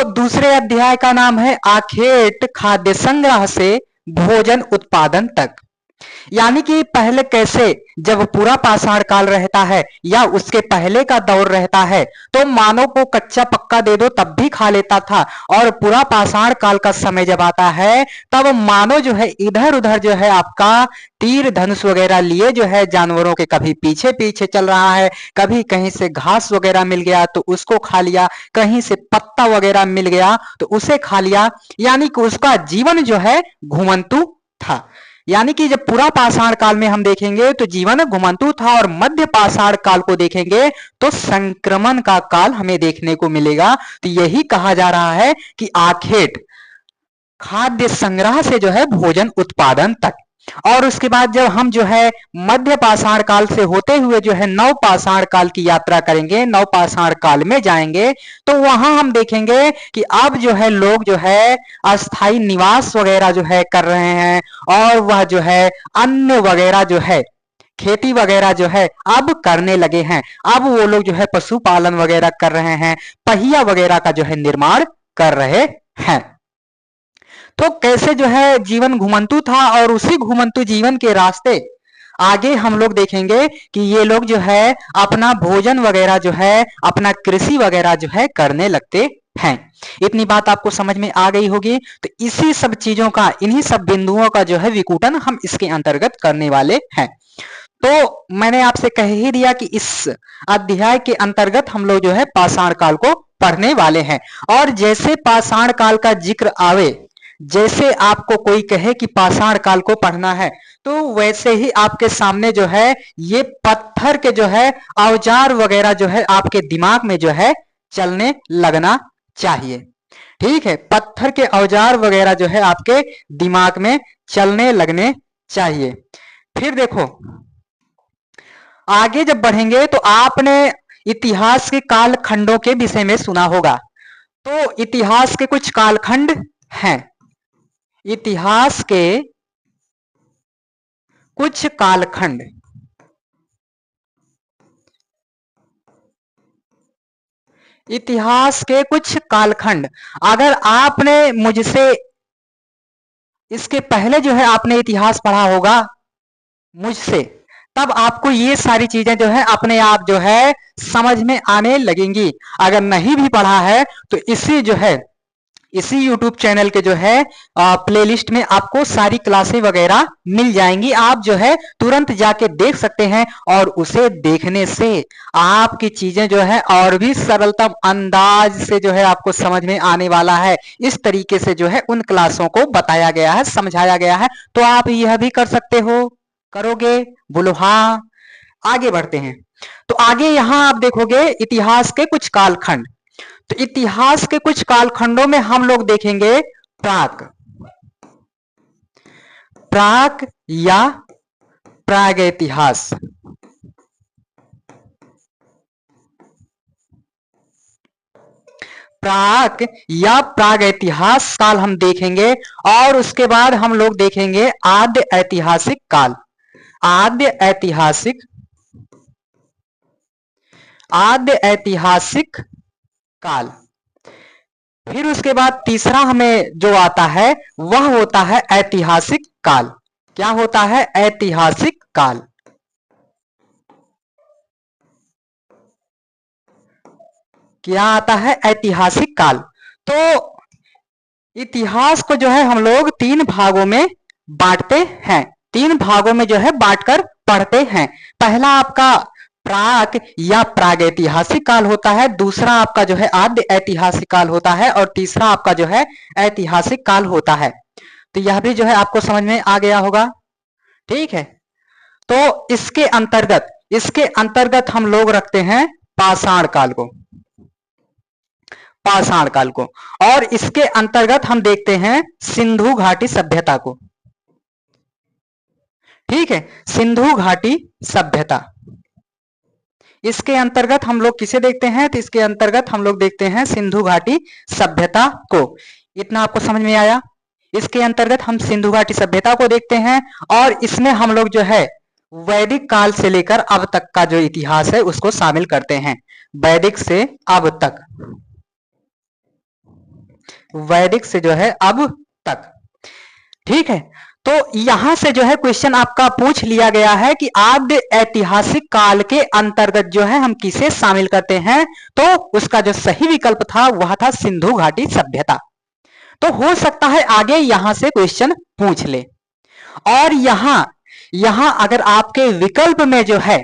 दूसरे अध्याय का नाम है आखेट खाद्य संग्रह से भोजन उत्पादन तक। यानी कि पहले कैसे, जब पूरा पाषाण काल रहता है या उसके पहले का दौर रहता है तो मानव को कच्चा पक्का दे दो तब भी खा लेता था, और पूरा पाषाण काल का समय जब आता है तब मानव जो है इधर उधर जो है आपका तीर धनुष वगैरह लिए जो है जानवरों के कभी पीछे पीछे चल रहा है, कभी कहीं से घास वगैरह मिल गया तो उसको खा लिया, कहीं से पत्ता वगैरह मिल गया तो उसे खा लिया। यानी कि उसका जीवन जो है घुमंतु था। यानी कि जब पूरा पाषाण काल में हम देखेंगे तो जीवन घुमंतु था, और मध्य पाषाण काल को देखेंगे तो संक्रमण का काल हमें देखने को मिलेगा। तो यही कहा जा रहा है कि आखेट खाद्य संग्रह से जो है भोजन उत्पादन तक। और उसके बाद जब हम जो है मध्य पाषाण काल से होते हुए जो है नव पाषाण काल की यात्रा करेंगे, नव पाषाण काल में जाएंगे, तो वहां हम देखेंगे कि अब जो है लोग जो है अस्थाई निवास वगैरह जो है कर रहे हैं, और वह जो है अन्न वगैरह जो है खेती वगैरह जो है अब करने लगे हैं। अब वो लोग जो है पशुपालन वगैरह कर रहे हैं, पहिया वगैरह का जो है निर्माण कर रहे हैं। तो कैसे जो है जीवन घुमंतु था, और उसी घुमंतु जीवन के रास्ते आगे हम लोग देखेंगे कि ये लोग जो है अपना भोजन वगैरह जो है अपना कृषि वगैरह जो है करने लगते हैं। इतनी बात आपको समझ में आ गई होगी। तो इसी सब चीजों का, इन्हीं सब बिंदुओं का जो है विकूटन हम इसके अंतर्गत करने वाले हैं। तो मैंने आपसे कह ही दिया कि इस अध्याय के अंतर्गत हम लोग जो है पाषाण काल को पढ़ने वाले हैं। और जैसे पाषाण काल का जिक्र आवे, जैसे आपको कोई कहे कि पाषाण काल को पढ़ना है, तो वैसे ही आपके सामने जो है ये पत्थर के जो है औजार वगैरह जो है आपके दिमाग में जो है चलने लगना चाहिए। ठीक है, पत्थर के औजार वगैरह जो है आपके दिमाग में चलने लगने चाहिए। फिर देखो आगे जब बढ़ेंगे तो आपने इतिहास के कालखंडों के विषय में सुना होगा। तो इतिहास के कुछ कालखंड हैं। इतिहास के कुछ कालखंड, इतिहास के कुछ कालखंड। अगर आपने मुझसे इसके पहले जो है आपने इतिहास पढ़ा होगा मुझसे, तब आपको ये सारी चीजें जो है अपने आप जो है समझ में आने लगेंगी। अगर नहीं भी पढ़ा है तो इसी YouTube चैनल के जो है प्लेलिस्ट में आपको सारी क्लासें वगैरह मिल जाएंगी। आप जो है तुरंत जाके देख सकते हैं, और उसे देखने से आपकी चीजें जो है और भी सरलतम अंदाज से जो है आपको समझ में आने वाला है। इस तरीके से जो है उन क्लासों को बताया गया है, समझाया गया है। तो आप यह भी कर सकते हो, करोगे? बोलो हाँ। आगे बढ़ते हैं। तो आगे यहां आप देखोगे इतिहास के कुछ कालखंड। तो इतिहास के कुछ कालखंडों में हम लोग देखेंगे प्राक, प्राक या प्रागैतिहास। प्राक या प्रागैतिहास काल हम देखेंगे, और उसके बाद हम लोग देखेंगे आद्य ऐतिहासिक काल। आद्य ऐतिहासिक काल। फिर उसके बाद तीसरा हमें जो आता है वह होता है ऐतिहासिक काल। क्या होता है? ऐतिहासिक काल। क्या आता है? ऐतिहासिक काल। तो इतिहास को जो है हम लोग तीन भागों में बांटते हैं, तीन भागों में जो है बांटकर पढ़ते हैं। पहला आपका प्राक या प्रागैतिहासिक काल होता है, दूसरा आपका जो है आद्य ऐतिहासिक काल होता है, और तीसरा आपका जो है ऐतिहासिक काल होता है। तो यह भी जो है आपको समझ में आ गया होगा। ठीक है, तो इसके अंतर्गत हम लोग रखते हैं पाषाण काल को, पाषाण काल को। और इसके अंतर्गत हम देखते हैं सिंधु घाटी सभ्यता को। ठीक है, सिंधु घाटी सभ्यता। इसके अंतर्गत हम लोग किसे देखते हैं? तो इसके अंतर्गत हम लोग देखते हैं सिंधु घाटी सभ्यता को। इतना आपको समझ में आया? इसके अंतर्गत हम सिंधु घाटी सभ्यता को देखते हैं, और इसमें हम लोग जो है वैदिक काल से लेकर अब तक का जो इतिहास है उसको शामिल करते हैं। वैदिक से अब तक, वैदिक से जो है अब तक। ठीक है, तो यहां से जो है क्वेश्चन आपका पूछ लिया गया है कि आद्य ऐतिहासिक काल के अंतर्गत जो है हम किसे शामिल करते हैं, तो उसका जो सही विकल्प था वह था सिंधु घाटी सभ्यता। तो हो सकता है आगे यहां से क्वेश्चन पूछ ले। और यहां यहां अगर आपके विकल्प में जो है,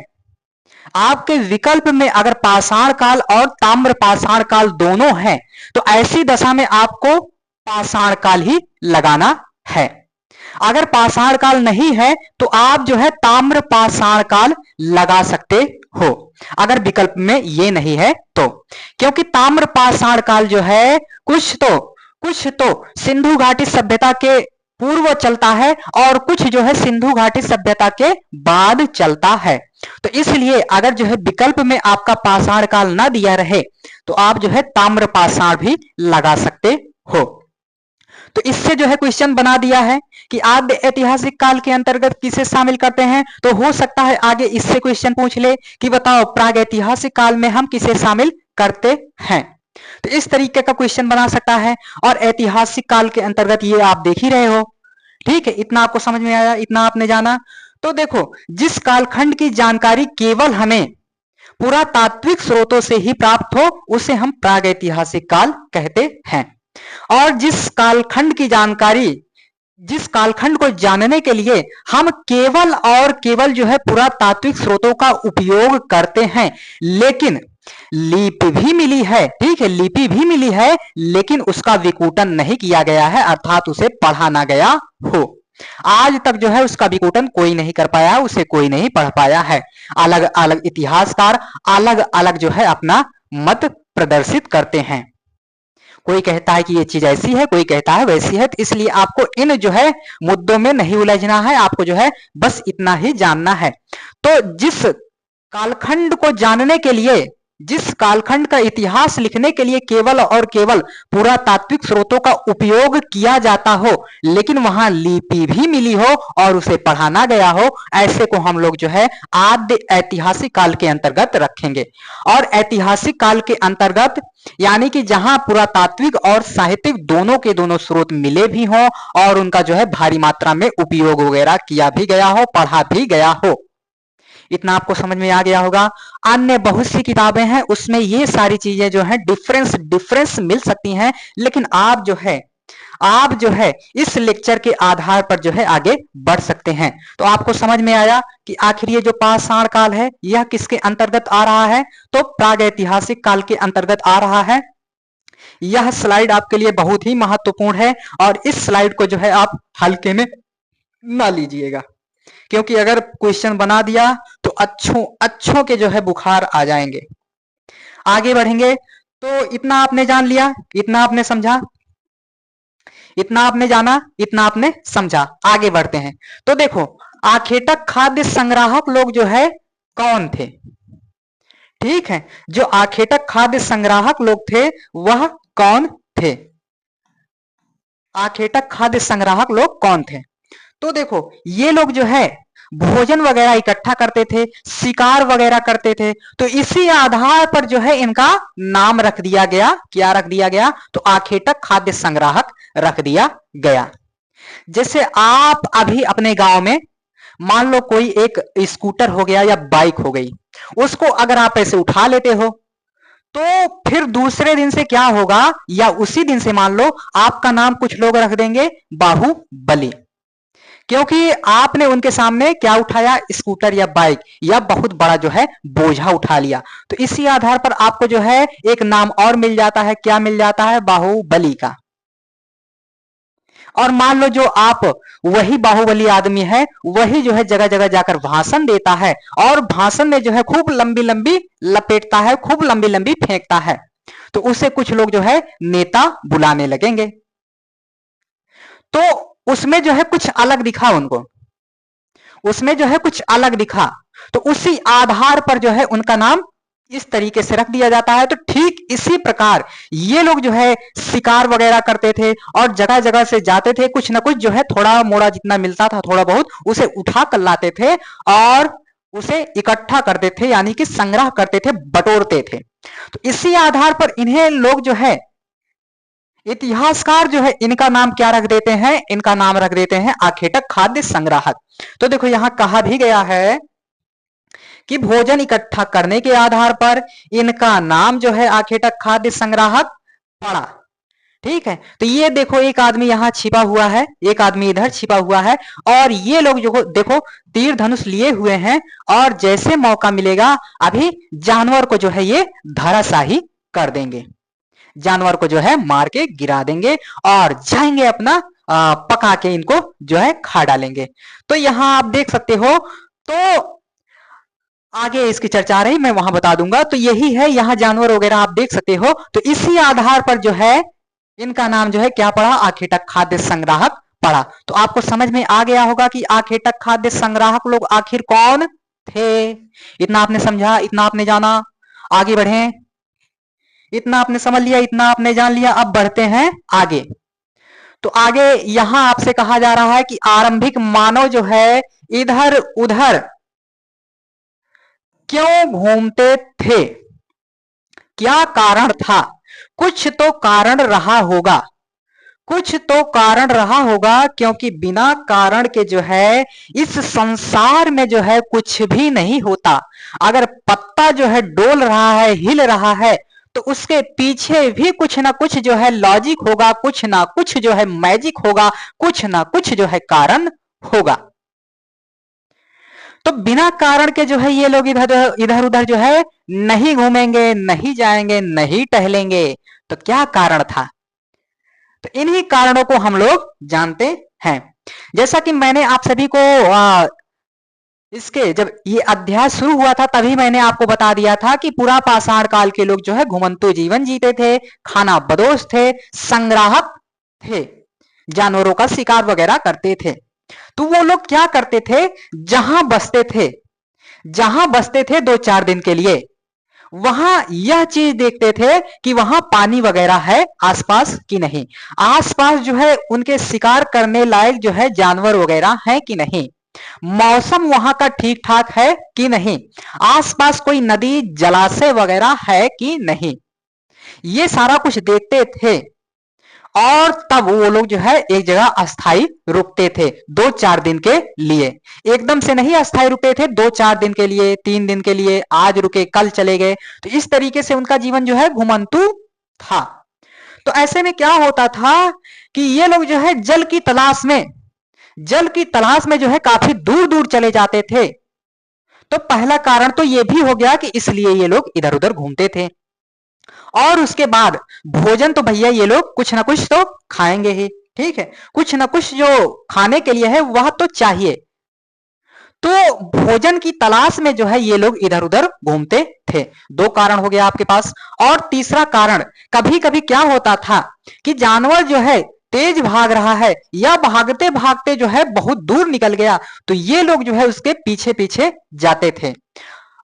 आपके विकल्प में अगर पाषाण काल और ताम्र पाषाण काल दोनों है, तो ऐसी दशा में आपको पाषाण काल ही लगाना है। अगर पाषाण काल नहीं है तो आप जो है ताम्र पाषाण काल लगा सकते हो, अगर विकल्प में ये नहीं है तो। क्योंकि ताम्र पाषाण काल जो है कुछ तो सिंधु घाटी सभ्यता के पूर्व चलता है और कुछ जो है सिंधु घाटी सभ्यता के बाद चलता है। तो इसलिए अगर जो है विकल्प में आपका पाषाण काल ना दिया रहे तो आप जो है ताम्र पाषाण भी लगा सकते हो। तो इससे जो है क्वेश्चन बना दिया है कि आद्य ऐतिहासिक काल के अंतर्गत किसे शामिल करते हैं। तो हो सकता है आगे इससे क्वेश्चन पूछ ले कि बताओ प्रागैतिहासिक काल में हम किसे शामिल करते हैं। तो इस तरीके का क्वेश्चन बना सकता है। और ऐतिहासिक काल के अंतर्गत ये आप देख ही रहे हो। ठीक है, इतना आपको समझ में आया, इतना आपने जाना। तो देखो, जिस कालखंड की जानकारी केवल हमें पुरातात्विक स्रोतों से ही प्राप्त हो उसे हम प्रागैतिहासिक काल कहते हैं। और जिस कालखंड को जानने के लिए हम केवल और केवल जो है पुरातात्विक स्रोतों का उपयोग करते हैं, लेकिन लिपि भी मिली है, ठीक है, लिपि भी मिली है, लेकिन उसका विकूटन नहीं किया गया है, अर्थात उसे पढ़ा ना गया हो। आज तक जो है उसका विकूटन कोई नहीं कर पाया, उसे कोई नहीं पढ़ पाया है। अलग अलग इतिहासकार अलग अलग जो है अपना मत प्रदर्शित करते हैं। कोई कहता है कि ये चीज ऐसी है, कोई कहता है वैसी है। तो इसलिए आपको इन जो है मुद्दों में नहीं उलझना है, आपको जो है बस इतना ही जानना है। तो जिस कालखंड को जानने के लिए, जिस कालखंड का इतिहास लिखने के लिए केवल और केवल पुरातात्विक स्रोतों का उपयोग किया जाता हो, लेकिन वहां लिपि भी मिली हो और उसे पढ़ाना गया हो, ऐसे को हम लोग जो है आद्य ऐतिहासिक काल के अंतर्गत रखेंगे। और ऐतिहासिक काल के अंतर्गत यानी कि जहां पुरातात्विक और साहित्यिक दोनों के दोनों स्रोत मिले भी हों और उनका जो है भारी मात्रा में उपयोग वगैरह किया भी गया हो, पढ़ा भी गया हो। इतना आपको समझ में आ गया होगा। अन्य बहुत सी किताबें हैं, उसमें ये सारी चीजें जो है डिफरेंस मिल सकती हैं, लेकिन आप जो है इस लेक्चर के आधार पर जो है आगे बढ़ सकते हैं। तो आपको समझ में आया कि आखिर ये जो पाषाण काल है यह किसके अंतर्गत आ रहा है, तो प्रागैतिहासिक काल के अंतर्गत आ रहा है। यह स्लाइड आपके लिए बहुत ही महत्वपूर्ण है और इस स्लाइड को जो है आप हल्के में ना लीजिएगा, क्योंकि अगर क्वेश्चन बना दिया तो अच्छों के जो है बुखार आ जाएंगे। आगे बढ़ेंगे। तो इतना आपने जान लिया, इतना आपने समझा, इतना आपने जाना, इतना आपने समझा। आगे बढ़ते हैं। तो देखो, आखेटक खाद्य संग्राहक लोग जो है कौन थे। ठीक है, जो आखेटक खाद्य संग्राहक लोग थे वह कौन थे, आखेटक खाद्य संग्राहक लोग कौन थे। तो देखो, ये लोग जो है भोजन वगैरह इकट्ठा करते थे, शिकार वगैरह करते थे। तो इसी आधार पर जो है इनका नाम रख दिया गया। क्या रख दिया गया, तो आखेटक खाद्य संग्राहक रख दिया गया। जैसे आप अभी अपने गांव में मान लो कोई एक स्कूटर हो गया या बाइक हो गई, उसको अगर आप ऐसे उठा लेते हो तो फिर दूसरे दिन से क्या होगा, या उसी दिन से मान लो आपका नाम कुछ लोग रख देंगे बाहुबली, क्योंकि आपने उनके सामने क्या उठाया, स्कूटर या बाइक या बहुत बड़ा जो है बोझा उठा लिया। तो इसी आधार पर आपको जो है एक नाम और मिल जाता है। क्या मिल जाता है, बाहुबली का। और मान लो जो आप वही बाहुबली आदमी है, वही जो है जगह जगह जाकर भाषण देता है और भाषण में जो है खूब लंबी लंबी लपेटता है, खूब लंबी लंबी फेंकता है, तो उसे कुछ लोग जो है नेता बुलाने लगेंगे। तो उसमें जो है कुछ अलग दिखा उनको, उसमें जो है कुछ अलग दिखा, तो उसी आधार पर जो है उनका नाम इस तरीके से रख दिया जाता है। तो ठीक इसी प्रकार ये लोग जो है शिकार वगैरह करते थे और जगह जगह से जाते थे, कुछ ना कुछ जो है थोड़ा मोड़ा जितना मिलता था थोड़ा बहुत उसे उठा कर लाते थे और उसे इकट्ठा करते थे, यानी कि संग्रह करते थे, बटोरते थे। तो इसी आधार पर इन्हें लोग जो है इतिहासकार जो है इनका नाम क्या रख देते हैं, इनका नाम रख देते हैं आखेटक खाद्य संग्राहक। तो देखो यहां कहा भी गया है कि भोजन इकट्ठा करने के आधार पर इनका नाम जो है आखेटक खाद्य संग्राहक पड़ा। ठीक है, तो ये देखो एक आदमी यहाँ छिपा हुआ है, एक आदमी इधर छिपा हुआ है, और ये लोग जो देखो तीर धनुष लिए हुए हैं, और जैसे मौका मिलेगा अभी जानवर को जो है ये धराशाही कर देंगे, जानवर को जो है मार के गिरा देंगे और जाएंगे अपना पका के इनको जो है खा डालेंगे। तो यहां आप देख सकते हो, तो आगे इसकी चर्चा आ रही, मैं वहां बता दूंगा। तो यही है, यहाँ जानवर वगैरह आप देख सकते हो। तो इसी आधार पर जो है इनका नाम जो है क्या पड़ा, आखेटक खाद्य संग्राहक पड़ा। तो आपको समझ में आ गया होगा कि आखेटक खाद्य संग्राहक लोग आखिर कौन थे। इतना आपने समझा, इतना आपने जाना, आगे बढ़े। इतना आपने समझ लिया, इतना आपने जान लिया, अब बढ़ते हैं आगे। तो आगे यहां आपसे कहा जा रहा है कि आरंभिक मानव जो है इधर उधर क्यों घूमते थे, क्या कारण था। कुछ तो कारण रहा होगा, कुछ तो कारण रहा होगा, क्योंकि बिना कारण के जो है इस संसार में जो है कुछ भी नहीं होता। अगर पत्ता जो है डोल रहा है, हिल रहा है, तो उसके पीछे भी कुछ ना कुछ जो है लॉजिक होगा, कुछ ना कुछ जो है मैजिक होगा, कुछ ना कुछ जो है कारण होगा। तो बिना कारण के जो है ये लोग इधर इधर उधर जो है नहीं घूमेंगे, नहीं जाएंगे, नहीं टहलेंगे। तो क्या कारण था, तो इन्हीं कारणों को हम लोग जानते हैं। जैसा कि मैंने आप सभी को इसके जब ये अध्याय शुरू हुआ था तभी मैंने आपको बता दिया था कि पूरा पाषाण काल के लोग जो है घुमंतु जीवन जीते थे, खाना बदोश थे, संग्राहक थे, जानवरों का शिकार वगैरह करते थे। तो वो लोग क्या करते थे, जहां बसते थे, जहां बसते थे 2-4 दिन के लिए, वहां यह चीज देखते थे कि वहां पानी वगैरह है आसपास कि नहीं, आसपास जो है उनके शिकार करने लायक जो है जानवर वगैरह है कि नहीं, मौसम वहां का ठीक ठाक है कि नहीं, आसपास कोई नदी जलाशय वगैरह है कि नहीं, ये सारा कुछ देखते थे। और तब वो लोग जो है एक जगह अस्थाई रुकते थे 2-4 दिन के लिए, एकदम से नहीं अस्थाई रुकते थे, 2-4 दिन के लिए, 3 दिन के लिए, आज रुके कल चले गए। तो इस तरीके से उनका जीवन जो है घुमंतु था। तो ऐसे में क्या होता था कि ये लोग जो है जल की तलाश में, जल की तलाश में जो है काफी दूर दूर चले जाते थे। तो पहला कारण तो ये भी हो गया कि इसलिए ये लोग इधर उधर घूमते थे। और उसके बाद भोजन तो भैया ये लोग कुछ ना कुछ तो खाएंगे ही, ठीक है, कुछ ना कुछ जो खाने के लिए है वह तो चाहिए। तो भोजन की तलाश में जो है ये लोग इधर उधर घूमते थे। 2 कारण हो गया आपके पास। और तीसरा कारण, कभी कभी क्या होता था कि जानवर जो है तेज भाग रहा है या भागते भागते जो है बहुत दूर निकल गया, तो ये लोग जो है उसके पीछे पीछे जाते थे।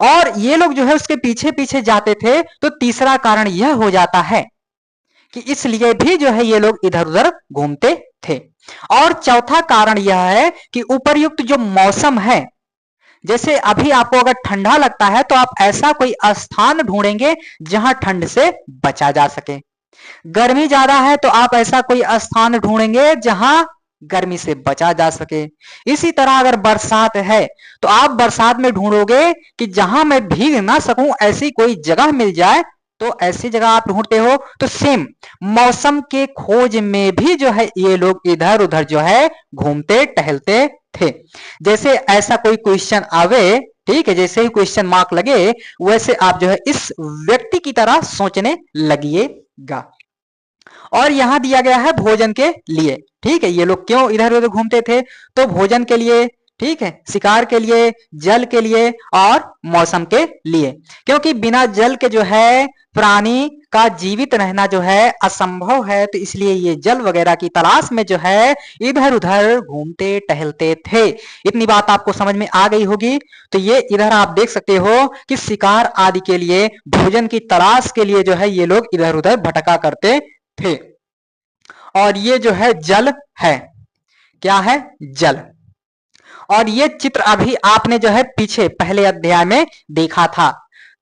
और ये लोग जो है उसके पीछे पीछे जाते थे। तो तीसरा कारण यह हो जाता है कि इसलिए भी जो है ये लोग इधर उधर घूमते थे। और चौथा कारण यह है कि उपर्युक्त जो मौसम है, जैसे अभी आपको अगर ठंडा लगता है तो आप ऐसा कोई स्थान ढूंढेंगे जहां ठंड से बचा जा सके, गर्मी ज्यादा है तो आप ऐसा कोई स्थान ढूंढेंगे जहां गर्मी से बचा जा सके। इसी तरह अगर बरसात है तो आप बरसात में ढूंढोगे कि जहां मैं भीग ना सकूं ऐसी कोई जगह मिल जाए, तो ऐसी जगह आप ढूंढते हो। तो सेम मौसम के खोज में भी जो है ये लोग इधर उधर जो है घूमते टहलते थे। जैसे ऐसा कोई क्वेश्चन आवे, ठीक है, जैसे ही क्वेश्चन मार्क लगे वैसे आप जो है इस व्यक्ति की तरह सोचने लगिएगा। और यहां दिया गया है भोजन के लिए, ठीक है, ये लोग क्यों इधर उधर घूमते थे, तो भोजन के लिए, ठीक है, शिकार के लिए, जल के लिए और मौसम के लिए। क्योंकि बिना जल के जो है प्राणी का जीवित रहना जो है असंभव है, तो इसलिए ये जल वगैरह की तलाश में जो है इधर उधर घूमते टहलते थे। इतनी बात आपको समझ में आ गई होगी। तो ये इधर आप देख सकते हो कि शिकार आदि के लिए, भोजन की तलाश के लिए जो है ये लोग इधर उधर भटका करते थे। और ये जो है जल है, क्या है, जल। और ये चित्र अभी आपने जो है पीछे पहले अध्याय में देखा था।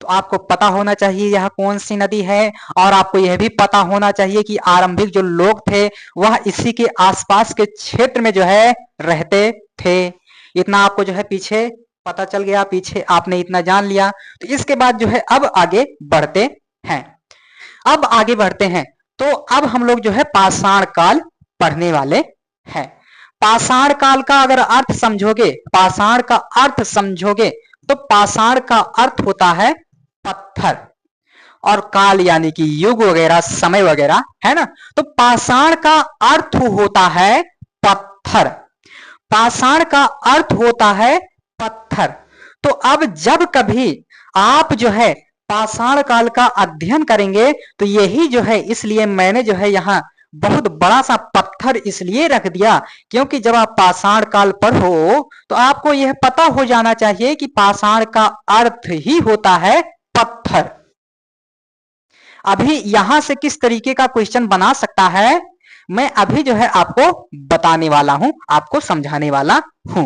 तो आपको पता होना चाहिए यह कौन सी नदी है, और आपको यह भी पता होना चाहिए कि आरंभिक जो लोग थे वह इसी के आसपास के क्षेत्र में जो है रहते थे। इतना आपको जो है पीछे पता चल गया, पीछे आपने इतना जान लिया। तो इसके बाद जो है अब आगे बढ़ते हैं। अब आगे बढ़ते हैं तो अब हम लोग जो है पाषाण काल पढ़ने वाले हैं। पाषाण काल का अगर अर्थ समझोगे, पाषाण का अर्थ समझोगे तो पाषाण का अर्थ होता है पत्थर, और काल यानी कि युग वगैरह, समय वगैरह, है ना। तो पाषाण का अर्थ होता है पत्थर, पाषाण का अर्थ होता है पत्थर। तो अब जब कभी आप जो है पाषाण काल का अध्ययन करेंगे तो यही जो है, इसलिए मैंने जो है यहाँ बहुत बड़ा सा पत्थर इसलिए रख दिया क्योंकि जब आप पाषाण काल पढ़ो तो आपको यह पता हो जाना चाहिए कि पाषाण का अर्थ ही होता है पत्थर। अभी यहां से किस तरीके का क्वेश्चन बना सकता है, मैं अभी जो है आपको बताने वाला हूं, आपको समझाने वाला हूं।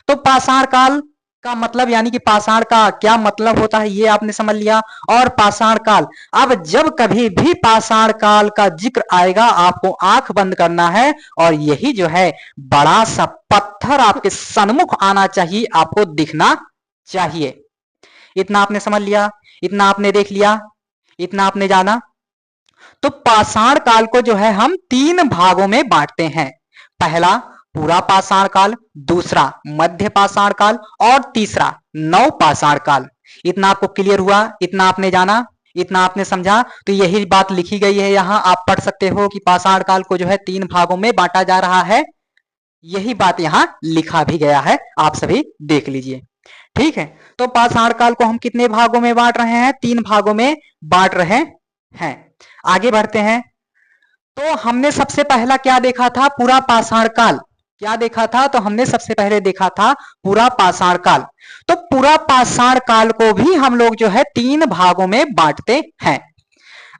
तो पाषाण काल का मतलब यानी कि पाषाण का क्या मतलब होता है ये आपने समझ लिया। और पाषाण काल, अब जब कभी भी पाषाण काल का जिक्र आएगा आपको आंख बंद करना है और यही जो है बड़ा सा पत्थर आपके सन्मुख आना चाहिए, आपको दिखना चाहिए। इतना आपने समझ लिया, इतना आपने देख लिया, इतना आपने जाना। तो पाषाण काल को जो है हम 3 भागों में बांटते हैं। पहला पूरा पाषाण काल, दूसरा मध्य पाषाण काल और तीसरा नव पाषाण काल। इतना आपको क्लियर हुआ, इतना आपने जाना, इतना आपने समझा। तो यही बात लिखी गई है यहां, आप पढ़ सकते हो कि पाषाण काल को जो है 3 भागों में बांटा जा रहा है। यही बात यहां लिखा भी गया है, आप सभी देख लीजिए। ठीक है, तो पाषाण काल को हम कितने भागों में बांट रहे हैं? 3 भागों में बांट रहे हैं। आगे बढ़ते हैं। तो हमने सबसे पहला क्या देखा था? पूरा पाषाण काल। क्या देखा था? तो हमने सबसे पहले देखा था पूरा पाषाण काल। तो पूरा पाषाण काल को भी हम लोग जो है 3 भागों में बांटते हैं।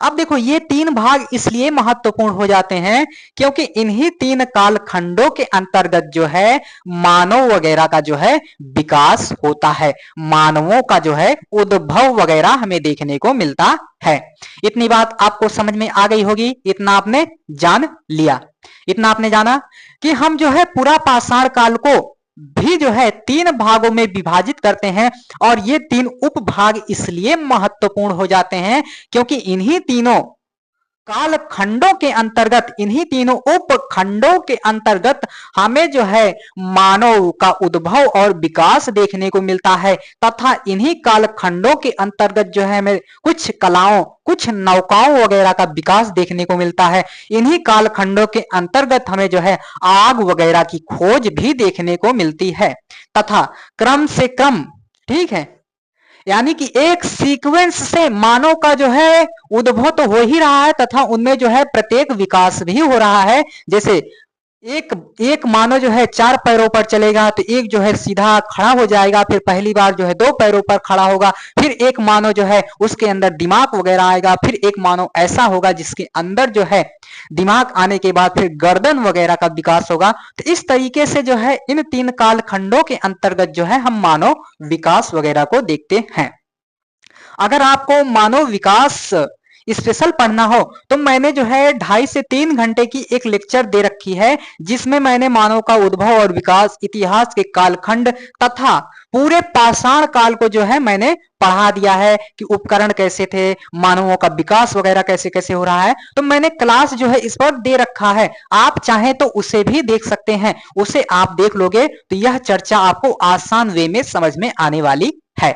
अब देखो ये 3 भाग इसलिए महत्वपूर्ण हो जाते हैं क्योंकि इन्हीं 3 कालखंडों के अंतर्गत जो है मानव वगैरह का जो है विकास होता है, मानवों का जो है उद्भव वगैरह हमें देखने को मिलता है। इतनी बात आपको समझ में आ गई होगी, इतना आपने जान लिया, इतना आपने जाना कि हम जो है पूरा पाषाण काल को भी जो है 3 भागों में विभाजित करते हैं। और ये 3 उपभाग इसलिए महत्वपूर्ण हो जाते हैं क्योंकि इन्हीं तीनों काल खंडों के अंतर्गत, इन्हीं तीनों उपखंडों के अंतर्गत हमें जो है मानव का उद्भव और विकास देखने को मिलता है। तथा इन्हीं काल खंडों के अंतर्गत जो है हमें कुछ कलाओं, कुछ नौकाओं वगैरह का विकास देखने को मिलता है। इन्हीं काल खंडों के अंतर्गत हमें जो है आग वगैरह की खोज भी देखने को मिलती है। तथा क्रम से क्रम, ठीक है, यानी कि एक सीक्वेंस से मानव का जो है उद्भव तो हो ही रहा है तथा उनमें जो है प्रत्येक विकास भी हो रहा है। जैसे एक मानव जो है 4 पैरों पर चलेगा तो एक जो है सीधा खड़ा हो जाएगा, फिर पहली बार जो है 2 पैरों पर खड़ा होगा, फिर एक मानव जो है उसके अंदर दिमाग वगैरह आएगा, फिर एक मानव ऐसा होगा जिसके अंदर जो है दिमाग आने के बाद फिर गर्दन वगैरह का विकास होगा। तो इस तरीके से जो है इन 3 काल खंडों के अंतर्गत जो है हम मानव विकास वगैरह को देखते हैं। अगर आपको मानव विकास स्पेशल पढ़ना हो तो मैंने जो है 2.5 से 3 घंटे की एक लेक्चर दे रखी है जिसमें मैंने मानव का उद्भव और विकास, इतिहास के कालखंड तथा पूरे पाषाण काल को जो है मैंने पढ़ा दिया है कि उपकरण कैसे थे, मानवों का विकास वगैरह कैसे कैसे हो रहा है। तो मैंने क्लास जो है इस पर दे रखा है, आप चाहें तो उसे भी देख सकते हैं। उसे आप देख लोगे तो यह चर्चा आपको आसान वे में समझ में आने वाली है।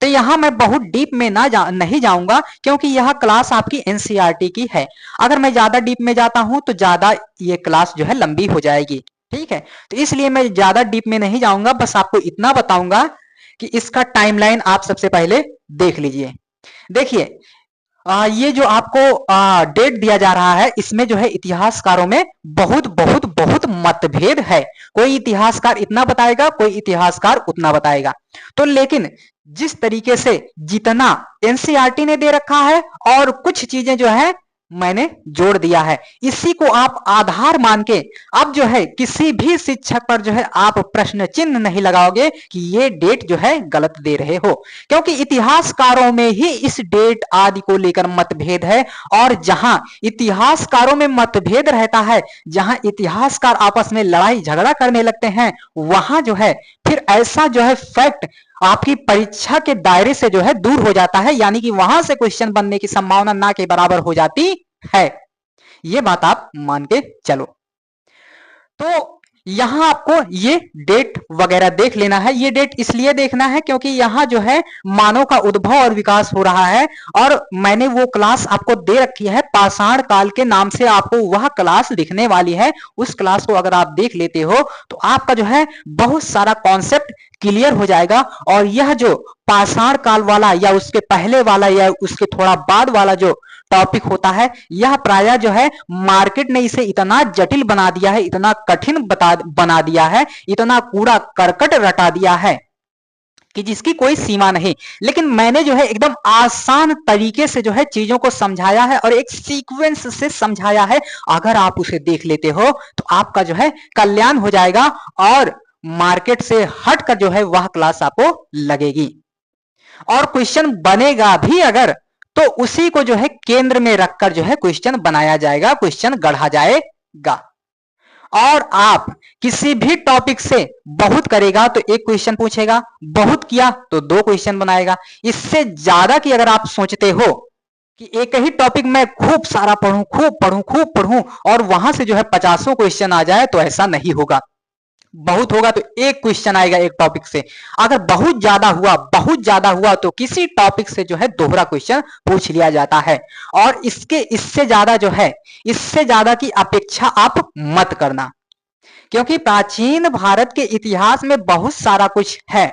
तो यहां मैं बहुत डीप में नहीं जाऊंगा क्योंकि यह क्लास आपकी एनसीईआरटी की है। अगर मैं ज्यादा डीप में जाता हूं तो ज्यादा ये क्लास जो है लंबी हो जाएगी, ठीक है। तो इसलिए मैं ज्यादा डीप में नहीं जाऊंगा, बस आपको इतना बताऊंगा कि इसका टाइमलाइन आप सबसे पहले देख लीजिए। देखिए ये जो आपको डेट दिया जा रहा है इसमें जो है इतिहासकारों में बहुत बहुत बहुत मतभेद है। कोई इतिहासकार इतना बताएगा, कोई इतिहासकार उतना बताएगा। तो लेकिन जिस तरीके से जितना एनसीईआरटी ने दे रखा है और कुछ चीजें जो है मैंने जोड़ दिया है। इसी को आप आधार मान के अब जो है किसी भी शिक्षक पर जो है आप प्रश्न चिन्ह नहीं लगाओगे कि ये डेट जो है गलत दे रहे हो, क्योंकि इतिहासकारों में ही इस डेट आदि को लेकर मतभेद है। और जहां इतिहासकारों में मतभेद रहता है, जहां इतिहासकार आपस में लड़ाई झगड़ा करने लगते हैं, वहां जो है फिर ऐसा जो है फैक्ट आपकी परीक्षा के दायरे से जो है दूर हो जाता है, यानी कि वहां से क्वेश्चन बनने की संभावना ना के बराबर हो जाती है। ये बात आप मान के चलो। तो यहां आपको ये डेट वगैरह देख लेना है। ये डेट इसलिए देखना है क्योंकि यहां जो है मानव का उद्भव और विकास हो रहा है, और मैंने वो क्लास आपको दे रखी है पाषाण काल के नाम से, आपको वह क्लास दिखने वाली है। उस क्लास को अगर आप देख लेते हो तो आपका जो है बहुत सारा कॉन्सेप्ट क्लियर हो जाएगा। और यह जो पाषाण काल वाला या उसके पहले वाला या उसके थोड़ा बाद वाला जो टॉपिक होता है, यह प्रायः जो है मार्केट ने इसे इतना जटिल बना दिया है, इतना कठिन बना दिया है, इतना कूड़ा करकट रटा दिया है कि जिसकी कोई सीमा नहीं। लेकिन मैंने जो है एकदम आसान तरीके से जो है चीजों को समझाया है और एक सीक्वेंस से समझाया है। अगर आप उसे देख लेते हो तो आपका जो है कल्याण हो जाएगा, और मार्केट से हटकर जो है वह क्लास आपको लगेगी। और क्वेश्चन बनेगा भी अगर, तो उसी को जो है केंद्र में रखकर जो है क्वेश्चन बनाया जाएगा, क्वेश्चन गढ़ा जाएगा। और आप किसी भी टॉपिक से बहुत करेगा तो एक क्वेश्चन पूछेगा, बहुत किया तो दो क्वेश्चन बनाएगा। इससे ज्यादा की अगर आप सोचते हो कि एक ही टॉपिक में खूब सारा पढ़ूं, खूब पढ़ूं, खूब पढ़ूं और वहां से जो है 50 क्वेश्चन आ जाए, तो ऐसा नहीं होगा। बहुत होगा तो एक क्वेश्चन आएगा एक टॉपिक से। अगर बहुत ज्यादा हुआ तो किसी टॉपिक से जो है दोहरा क्वेश्चन पूछ लिया जाता है। और इससे ज्यादा जो है, इससे ज्यादा की अपेक्षा आप मत करना, क्योंकि प्राचीन भारत के इतिहास में बहुत सारा कुछ है।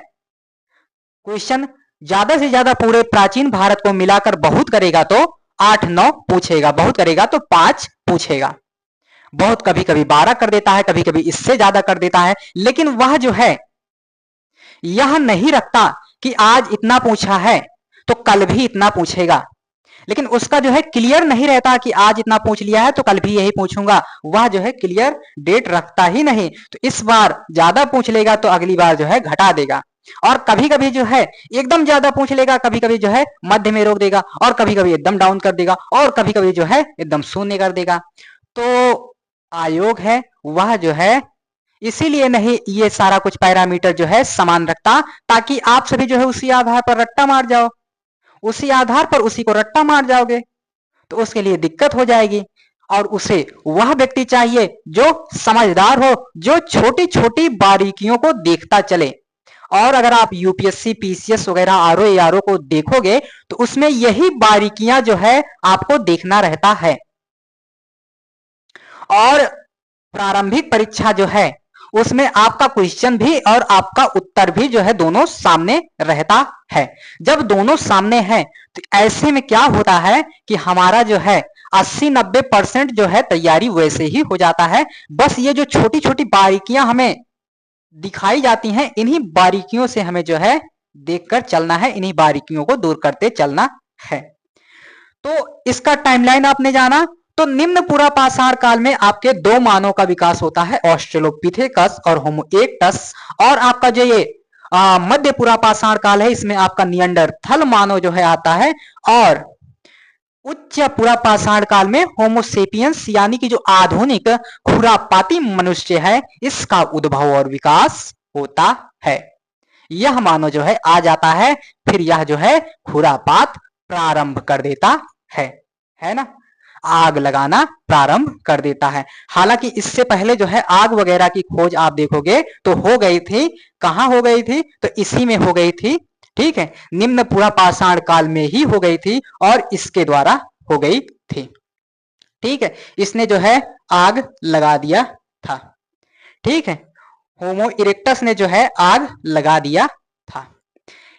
क्वेश्चन ज्यादा से ज्यादा पूरे प्राचीन भारत को मिलाकर बहुत करेगा तो 8-9 पूछेगा, बहुत करेगा तो 5 पूछेगा, बहुत कभी कभी 12 कर देता है, कभी कभी इससे ज्यादा कर देता है। लेकिन वह जो है यह नहीं रखता कि आज इतना पूछा है तो कल भी इतना पूछेगा। लेकिन उसका जो है क्लियर नहीं रहता कि आज इतना पूछ लिया है तो कल भी यही पूछूंगा। वह जो है क्लियर डेट रखता ही नहीं। तो इस बार ज्यादा पूछ लेगा तो अगली बार जो है घटा देगा, और कभी कभी जो है एकदम ज्यादा पूछ लेगा, कभी कभी जो है मध्य में रोक देगा, और कभी कभी एकदम डाउन कर देगा, और कभी कभी जो है एकदम शून्य कर देगा। तो आयोग है वह जो है इसीलिए नहीं ये सारा कुछ पैरामीटर जो है समान रखता, ताकि आप सभी जो है उसी आधार पर रट्टा मार जाओ, उसी आधार पर उसी को रट्टा मार जाओगे, तो उसके लिए दिक्कत हो जाएगी। और उसे वह व्यक्ति चाहिए जो समझदार हो, जो छोटी छोटी बारीकियों को देखता चले। और अगर आप यूपीएससी पीसीएस वगैरह आरओ एआरओ को देखोगे तो उसमें यही बारीकियां जो है आपको देखना रहता है। और प्रारंभिक परीक्षा जो है उसमें आपका क्वेश्चन भी और आपका उत्तर भी जो है दोनों सामने रहता है। जब दोनों सामने है तो ऐसे में क्या होता है कि हमारा जो है 80-90% जो है तैयारी वैसे ही हो जाता है। बस ये जो छोटी छोटी बारीकियां हमें दिखाई जाती हैं, इन्हीं बारीकियों से हमें जो है देखकर चलना है, इन्हीं बारीकियों को दूर करते चलना है। तो इसका टाइमलाइन आपने जाना। तो निम्न पूरा पाषाण काल में आपके दो मानव का विकास होता है, ऑस्ट्रेलोपिथेकस और होमो इरेक्टस। और आपका जो ये मध्य पूरा पाषाण काल है, इसमें आपका निएंडरथल मानव जो है आता है। और उच्च पूरा पाषाण काल में होमोसेपियंस यानी कि जो आधुनिक खुरापाती मनुष्य है, इसका उद्भव और विकास होता है। यह मानव जो है आ जाता है, फिर यह जो है खुरापात प्रारंभ कर देता है ना, आग लगाना प्रारंभ कर देता है। हालांकि इससे पहले जो है आग वगैरह की खोज आप देखोगे तो हो गई थी, कहां हो गई थी, तो इसी में हो गई थी। ठीक है, निम्न पूरा पाषाण काल में ही हो गई थी और इसके द्वारा हो गई थी। ठीक है, इसने जो है आग लगा दिया था। ठीक है, होमो इरेक्टस ने जो है आग लगा दिया था।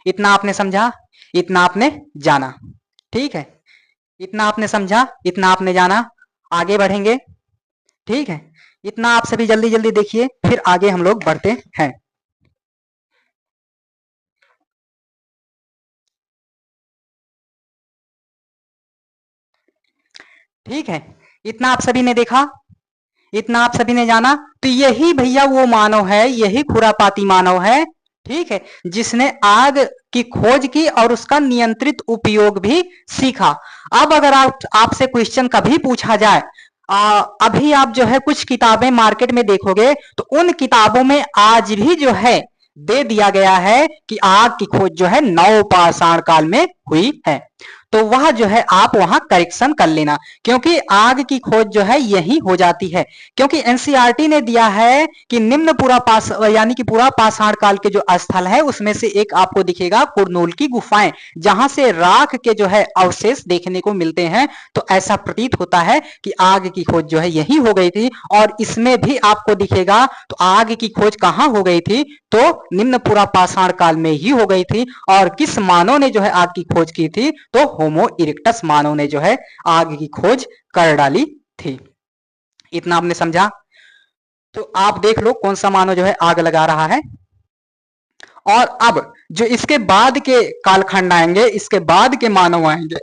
इतना आपने समझा, इतना आपने जाना। ठीक है, इतना आपने समझा, इतना आपने जाना। आगे बढ़ेंगे। ठीक है, इतना आप सभी जल्दी जल्दी देखिए, फिर आगे हम लोग बढ़ते हैं। ठीक है, इतना आप सभी ने देखा, इतना आप सभी ने जाना। तो यही भैया वो मानव है, यही खुरापाती मानव है, ठीक है, जिसने आग की खोज की और उसका नियंत्रित उपयोग भी सीखा। अब अगर आपसे क्वेश्चन कभी पूछा जाए, अभी आप जो है कुछ किताबें मार्केट में देखोगे तो उन किताबों में आज भी जो है दे दिया गया है कि आग की खोज जो है नवपाषाण काल में हुई है। तो वह जो है आप वहां करेक्शन कर लेना, क्योंकि आग की खोज जो है यही हो जाती है। क्योंकि एनसीईआरटी ने दिया है कि निम्न पूरा पास यानी कि पूरा पाषाण काल के जो स्थल है उसमें से एक आपको दिखेगा कुरनूल की गुफाएं, जहां से राख के जो है अवशेष देखने को मिलते हैं। तो ऐसा प्रतीत होता है कि आग की खोज जो है यही हो गई थी। और इसमें भी आपको दिखेगा तो आग की खोज कहां हो गई थी, तो निम्न पूरा पाषाण काल में ही हो गई थी। और किस मानव ने जो है आग की खोज की थी, तो होमो इरेक्टस मानव ने जो है आग की खोज कर डाली थी। इतना आपने समझा। तो आप देख लो कौन सा मानव जो है आग लगा रहा है। और अब जो इसके बाद के कालखंड आएंगे, इसके बाद के मानव आएंगे,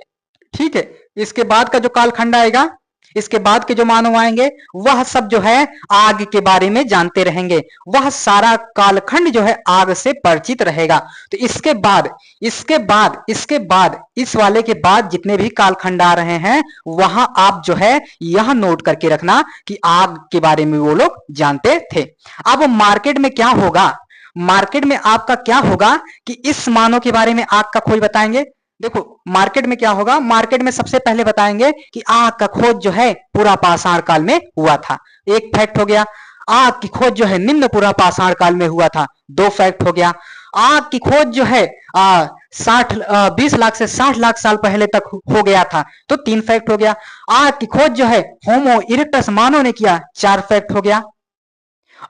ठीक है, इसके बाद का जो कालखंड आएगा, इसके बाद के जो मानव आएंगे वह सब जो है आग के बारे में जानते रहेंगे। वह सारा कालखंड जो है आग से परिचित रहेगा। तो इसके बाद इस वाले के बाद जितने भी कालखंड आ रहे हैं वहां आप जो है यह नोट करके रखना कि आग के बारे में वो लोग जानते थे। अब मार्केट में क्या होगा, मार्केट में आपका क्या होगा कि इस मानव के बारे में आग का खोज बताएंगे। देखो मार्केट में क्या होगा, मार्केट में सबसे पहले बताएंगे कि आग का खोज जो है पूरा पाषाण काल में हुआ था। एक फैक्ट हो गया। आग की खोज जो है निम्न पूरा पाषाण काल में हुआ था, दो फैक्ट हो गया। आग की खोज जो है 20 लाख से 60 लाख साल पहले तक हो गया था, तो 3 फैक्ट हो गया। आग की खोज जो है होमो इरेक्टस मानव ने किया, 4 फैक्ट हो गया।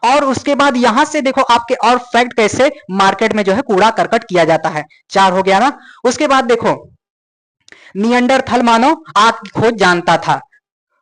और उसके बाद यहां से देखो आपके और फैक्ट कैसे मार्केट में जो है कूड़ा करकट किया जाता है, 4 हो गया ना। उसके बाद देखो नियंडरथल मानव आग की खोज जानता था।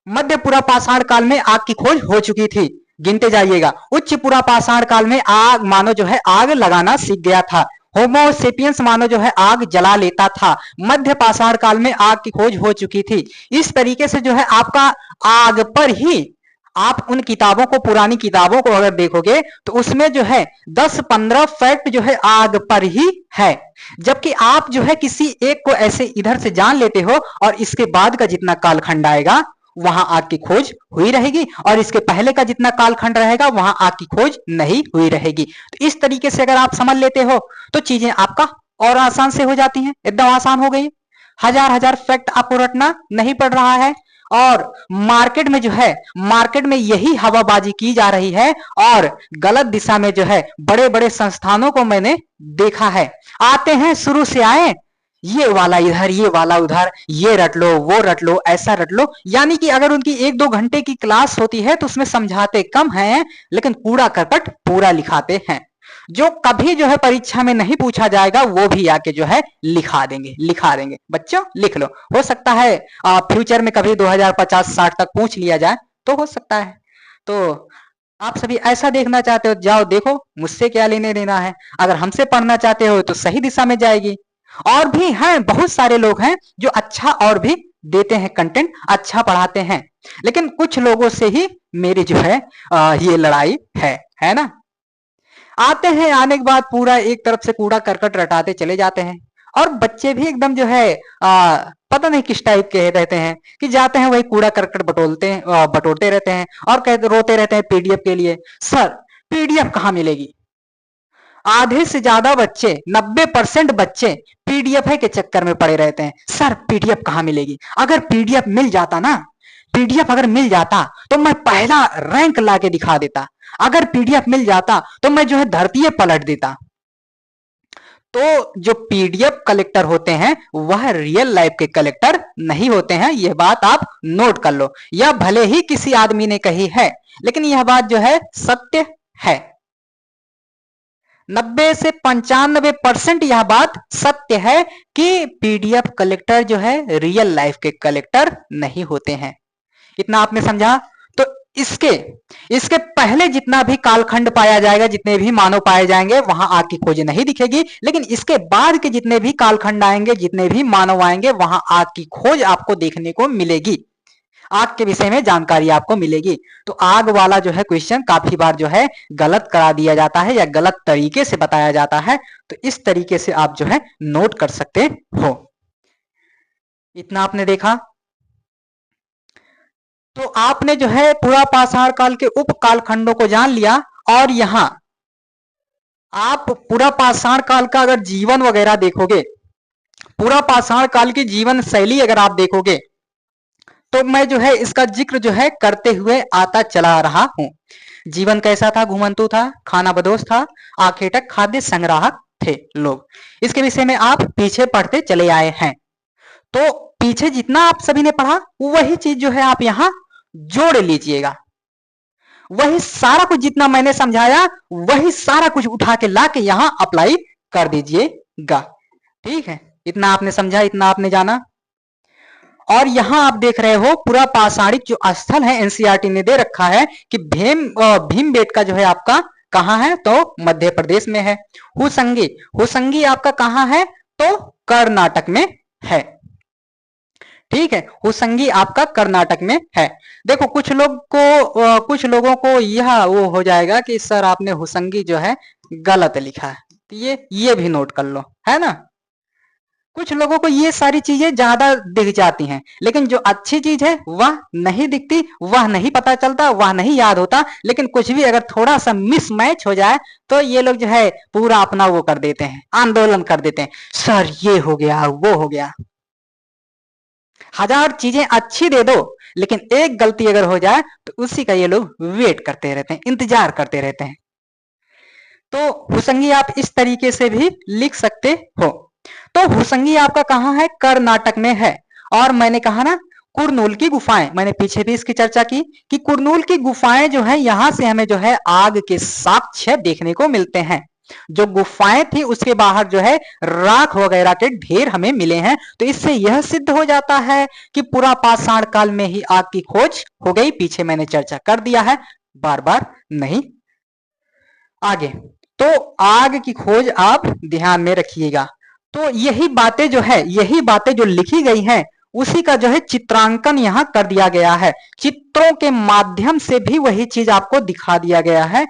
मध्य पूरा पाषाण काल में आग की खोज हो चुकी थी, गिनते जाइएगा। उच्च पूरा पाषाण काल में आग मानव जो है आग लगाना सीख गया था। होमोसेपियंस मानव जो है आग जला लेता था। मध्य पाषाण काल में आग की खोज हो चुकी थी। इस तरीके से जो है आपका आग पर ही आप उन किताबों को, पुरानी किताबों को अगर देखोगे तो उसमें जो है 10-15 फैक्ट जो है आग पर ही है। जबकि आप जो है किसी एक को ऐसे इधर से जान लेते हो और इसके बाद का जितना कालखंड आएगा वहां आग की खोज हुई रहेगी, और इसके पहले का जितना कालखंड रहेगा वहां आग की खोज नहीं हुई रहेगी। तो इस तरीके से अगर आप समझ लेते हो तो चीजें आपका और आसान से हो जाती हैं, एकदम आसान हो गई। हजार हजार फैक्ट आपको रटना नहीं पड़ रहा है। और मार्केट में जो है, मार्केट में यही हवाबाजी की जा रही है और गलत दिशा में जो है बड़े बड़े संस्थानों को मैंने देखा है। आते हैं, शुरू से आए, ये वाला इधर, ये वाला उधर, ये रट लो, वो रट लो, ऐसा रट लो। यानी कि अगर उनकी 1-2 घंटे की क्लास होती है तो उसमें समझाते कम हैं लेकिन कूड़ा करकट पूरा लिखाते हैं। जो कभी जो है परीक्षा में नहीं पूछा जाएगा वो भी आके जो है लिखा देंगे, लिखा देंगे। बच्चों लिख लो, हो सकता है फ्यूचर में कभी 2050-60 तक पूछ लिया जाए तो हो सकता है। तो आप सभी ऐसा देखना चाहते हो, जाओ देखो, मुझसे क्या लेने देना है। अगर हमसे पढ़ना चाहते हो तो सही दिशा में जाएगी। और भी हैं, बहुत सारे लोग हैं जो अच्छा और भी देते हैं, कंटेंट अच्छा पढ़ाते हैं, लेकिन कुछ लोगों से ही मेरी जो है ये लड़ाई है ना। आते हैं, आने के बाद पूरा एक तरफ से कूड़ा करकट रटाते चले जाते हैं। और बच्चे भी एकदम जो है पता नहीं किस टाइप के रहते हैं कि जाते हैं वही कूड़ा करकट बटोरते रहते हैं और कहते रोते रहते हैं पीडीएफ के लिए। सर पीडीएफ कहाँ मिलेगी? आधे से ज्यादा बच्चे, 90% बच्चे पीडीएफ के चक्कर में पड़े रहते हैं। सर पीडीएफ कहाँ मिलेगी? अगर पीडीएफ मिल जाता ना, पीडीएफ अगर मिल जाता तो मैं पहला रैंक ला के दिखा देता। अगर पीडीएफ मिल जाता तो मैं जो है धरती पलट देता। तो जो पीडीएफ कलेक्टर होते हैं वह रियल लाइफ के कलेक्टर नहीं होते हैं, यह बात आप नोट कर लो। यह भले ही किसी आदमी ने कही है लेकिन यह बात जो है सत्य है। 90 से 95% यह बात सत्य है कि पीडीएफ कलेक्टर जो है रियल लाइफ के कलेक्टर नहीं होते हैं। इतना आपने समझा। तो इसके इसके पहले जितना भी कालखंड पाया जाएगा, जितने भी मानव पाए जाएंगे वहां आग की खोज नहीं दिखेगी, लेकिन इसके बाद के जितने भी कालखंड आएंगे, जितने भी मानव आएंगे वहां आग की खोज आपको देखने को मिलेगी। आग के विषय में जानकारी आपको मिलेगी। तो आग वाला जो है क्वेश्चन काफी बार जो है गलत करा दिया जाता है या गलत तरीके से बताया जाता है, तो इस तरीके से आप जो है नोट कर सकते हो। इतना आपने देखा। तो आपने जो है पूरा पाषाण काल के उप कालखंडों को जान लिया, और यहां आप पूरा पाषाण काल का अगर जीवन वगैरह देखोगे, पूरा पाषाण काल की जीवन शैली अगर आप देखोगे, तो मैं जो है इसका जिक्र जो है करते हुए आता चला रहा हूं। जीवन कैसा था? घुमंतु था, खानाबदोश था, आखेटक खाद्य संग्राहक थे लोग। इसके विषय में आप पीछे पढ़ते चले आए हैं। तो पीछे जितना आप सभी ने पढ़ा वही चीज जो है आप यहां जोड़ लीजिएगा। वही सारा कुछ जितना मैंने समझाया वही सारा कुछ उठा के ला के यहां अप्लाई कर दीजिएगा। ठीक है, इतना आपने समझा, इतना आपने जाना। और यहां आप देख रहे हो पूरा पाषाणिक जो स्थल है एनसीईआरटी ने दे रखा है कि भीमबेटका जो है आपका कहां है? तो मध्य प्रदेश में है। हुसंगी, हुसंगी आपका कहां है? तो कर्नाटक में है। ठीक है, हुसंगी आपका कर्नाटक में है। देखो कुछ कुछ लोगों को यह वो हो जाएगा कि सर आपने हुसंगी जो है गलत लिखा है, तो ये भी नोट कर लो, है ना। कुछ लोगों को ये सारी चीजें ज्यादा दिख जाती हैं, लेकिन जो अच्छी चीज है वह नहीं दिखती, वह नहीं पता चलता, वह नहीं याद होता। लेकिन कुछ भी अगर थोड़ा सा मिसमैच हो जाए तो ये लोग जो है पूरा अपना वो कर देते हैं, आंदोलन कर देते हैं, सर ये हो गया वो हो गया। हजार चीजें अच्छी दे दो, लेकिन एक गलती अगर हो जाए तो उसी का ये लोग वेट करते रहते हैं, इंतजार करते रहते हैं। तो हुसंगी आप इस तरीके से भी लिख सकते हो। तो हुसंगी आपका कहां है? कर्नाटक में है। और मैंने कहा ना कुरनूल की गुफाएं, मैंने पीछे भी इसकी चर्चा की कि कुरनूल की गुफाएं जो है यहां से हमें जो है आग के साक्ष्य देखने को मिलते हैं। जो गुफाएं थी उसके बाहर जो है राख वगैरह के ढेर हमें मिले हैं। तो इससे यह सिद्ध हो जाता है कि पूरा पाषाण काल में ही आग की खोज हो गई। पीछे मैंने चर्चा कर दिया है, बार बार नहीं। आगे तो आग की खोज आप ध्यान में रखिएगा। तो यही बातें जो है, यही बातें जो लिखी गई हैं उसी का जो है चित्रांकन यहां कर दिया गया है। चित्रों के माध्यम से भी वही चीज आपको दिखा दिया गया है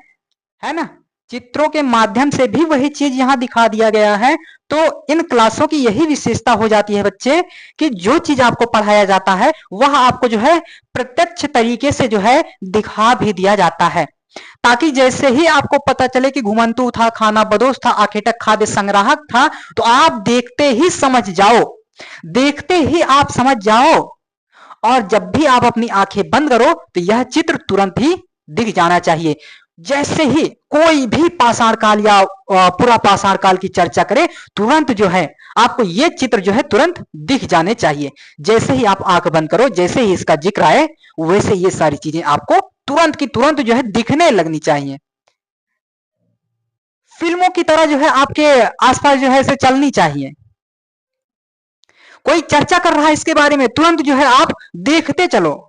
ना। चित्रों के माध्यम से भी वही चीज यहां दिखा दिया गया है। तो इन क्लासों की यही विशेषता हो जाती है बच्चे कि जो चीज आपको पढ़ाया जाता है वह आपको जो है प्रत्यक्ष तरीके से जो है दिखा भी दिया जाता है, ताकि जैसे ही आपको पता चले कि घुमंतु था, खानाबदोश था, आखेटक खाद्य संग्राहक था, तो आप देखते ही समझ जाओ, देखते ही आप समझ जाओ। और जब भी आप अपनी आंखें बंद करो तो यह चित्र तुरंत ही दिख जाना चाहिए। जैसे ही कोई भी पाषाण काल या पूरा पाषाण काल की चर्चा करे, तुरंत जो है आपको ये चित्र जो है तुरंत दिख जाने चाहिए। जैसे ही आप आंख बंद करो, जैसे ही इसका जिक्र आए, वैसे ये सारी चीजें आपको तुरंत की तुरंत जो है दिखने लगनी चाहिए। फिल्मों की तरह जो है आपके आसपास जो है इसे चलनी चाहिए। कोई चर्चा कर रहा है इसके बारे में, तुरंत जो है आप देखते चलो।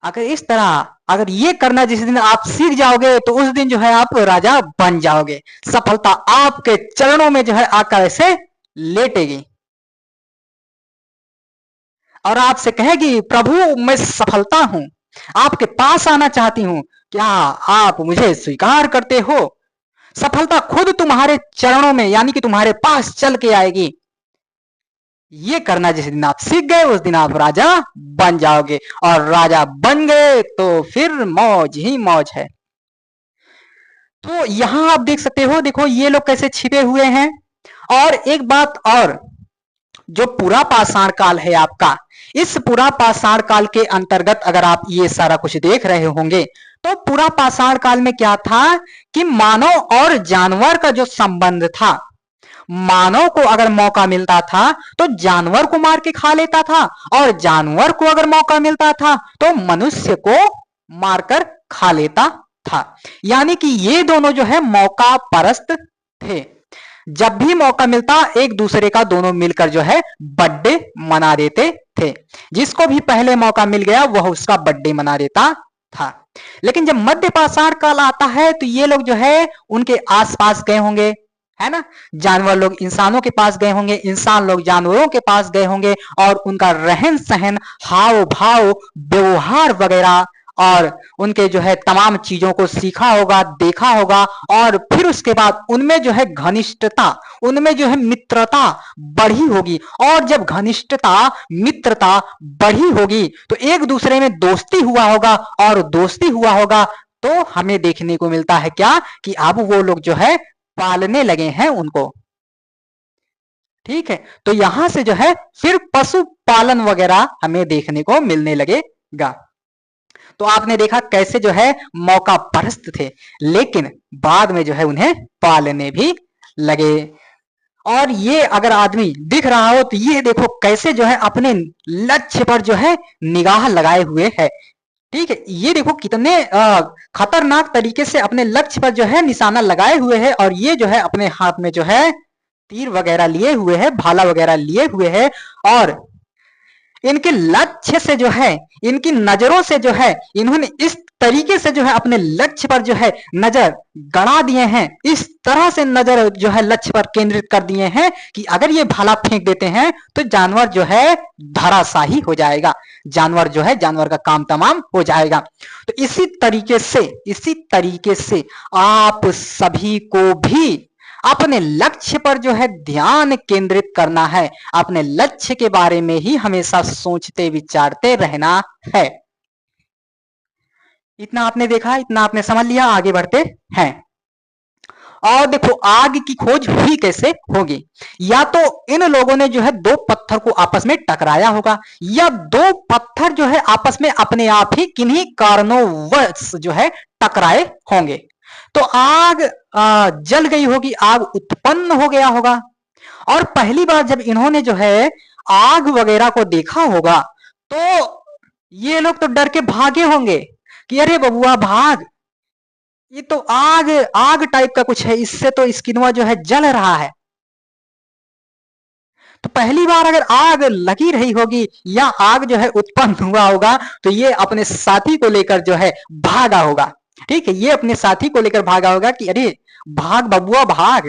अगर इस तरह अगर ये करना जिस दिन आप सीख जाओगे तो उस दिन जो है आप राजा बन जाओगे। सफलता आपके चरणों में जो है आकर ऐसे लेटेगी और आपसे कहेगी, प्रभु मैं सफलता हूं, आपके पास आना चाहती हूं, क्या आप मुझे स्वीकार करते हो? सफलता खुद तुम्हारे चरणों में यानी कि तुम्हारे पास चल के आएगी। ये करना जिस दिन आप सीख गए उस दिन आप राजा बन जाओगे, और राजा बन गए तो फिर मौज ही मौज है। तो यहां आप देख सकते हो, देखो ये लोग कैसे छिपे हुए हैं। और एक बात और, जो पूरा पाषाण काल है आपका, इस पूरा पाषाण काल के अंतर्गत अगर आप ये सारा कुछ देख रहे होंगे तो पूरा पाषाण काल में क्या था कि मानव और जानवर का जो संबंध था, मानव को अगर मौका मिलता था तो जानवर को मार के खा लेता था, और जानवर को अगर मौका मिलता था तो मनुष्य को मारकर खा लेता था। यानी कि ये दोनों जो है मौका परस्त थे। जब भी मौका मिलता एक दूसरे का दोनों मिलकर जो है बर्थडे मना देते थे। जिसको भी पहले मौका मिल गया वह उसका बर्थडे मना देता था। लेकिन जब मध्य पाषाण काल आता है तो ये लोग जो है उनके आसपास गए होंगे, है ना। जानवर लोग इंसानों के पास गए होंगे, इंसान लोग जानवरों के पास गए होंगे और उनका रहन सहन, हाव भाव, व्यवहार वगैरह और उनके जो है तमाम चीजों को सीखा होगा, देखा होगा और फिर उसके बाद उनमें जो है घनिष्ठता, उनमें जो है मित्रता बढ़ी होगी। और जब घनिष्ठता, मित्रता बढ़ी होगी तो एक दूसरे में दोस्ती हुआ होगा और दोस्ती हुआ होगा तो हमें देखने को मिलता है क्या कि अब वो लोग जो है पालने लगे हैं उनको। ठीक है, तो यहां से जो है फिर पशुपालन वगैरह हमें देखने को मिलने लगेगा। तो आपने देखा कैसे जो है मौका परस्त थे, लेकिन बाद में जो है उन्हें पालने भी लगे। और ये अगर आदमी दिख रहा हो तो ये देखो कैसे जो है अपने लक्ष्य पर जो है निगाह लगाए हुए है। ठीक है, ये देखो कितने खतरनाक तरीके से अपने लक्ष्य पर जो है निशाना लगाए हुए है और ये जो है अपने हाथ में जो है तीर वगैरह लिए हुए है, भाला वगैरह लिए हुए है और इनके लक्ष्य से जो है, इनकी नजरों से जो है इन्होंने इस तरीके से जो है अपने लक्ष्य पर जो है नजर गड़ा दिए हैं, इस तरह से नजर जो है लक्ष्य पर केंद्रित कर दिए हैं कि अगर ये भाला फेंक देते हैं तो जानवर जो है धराशाही हो जाएगा, जानवर जो है, जानवर का काम तमाम हो जाएगा। तो इसी तरीके से आप सभी को भी अपने लक्ष्य पर जो है ध्यान केंद्रित करना है, अपने लक्ष्य के बारे में ही हमेशा सोचते विचारते रहना है। इतना आपने देखा, इतना आपने समझ लिया, आगे बढ़ते हैं। और देखो आग की खोज हुई कैसे होगी, या तो इन लोगों ने जो है दो पत्थर को आपस में टकराया होगा या दो पत्थर जो है आपस में अपने आप ही किन्हीं कारणोंवश जो है टकराए होंगे। तो आग जल गई होगी, आग उत्पन्न हो गया होगा और पहली बार जब इन्होंने जो है आग वगैरह को देखा होगा तो ये लोग तो डर के भागे होंगे कि अरे बबुआ भाग, ये तो आग आग टाइप का कुछ है, इससे तो स्किनवा जो है जल रहा है। तो पहली बार अगर आग लगी रही होगी या आग जो है उत्पन्न हुआ होगा तो ये अपने साथी को लेकर जो है भागा होगा। ठीक है, ये अपने साथी को लेकर भागा होगा कि अरे भाग बबुआ भाग,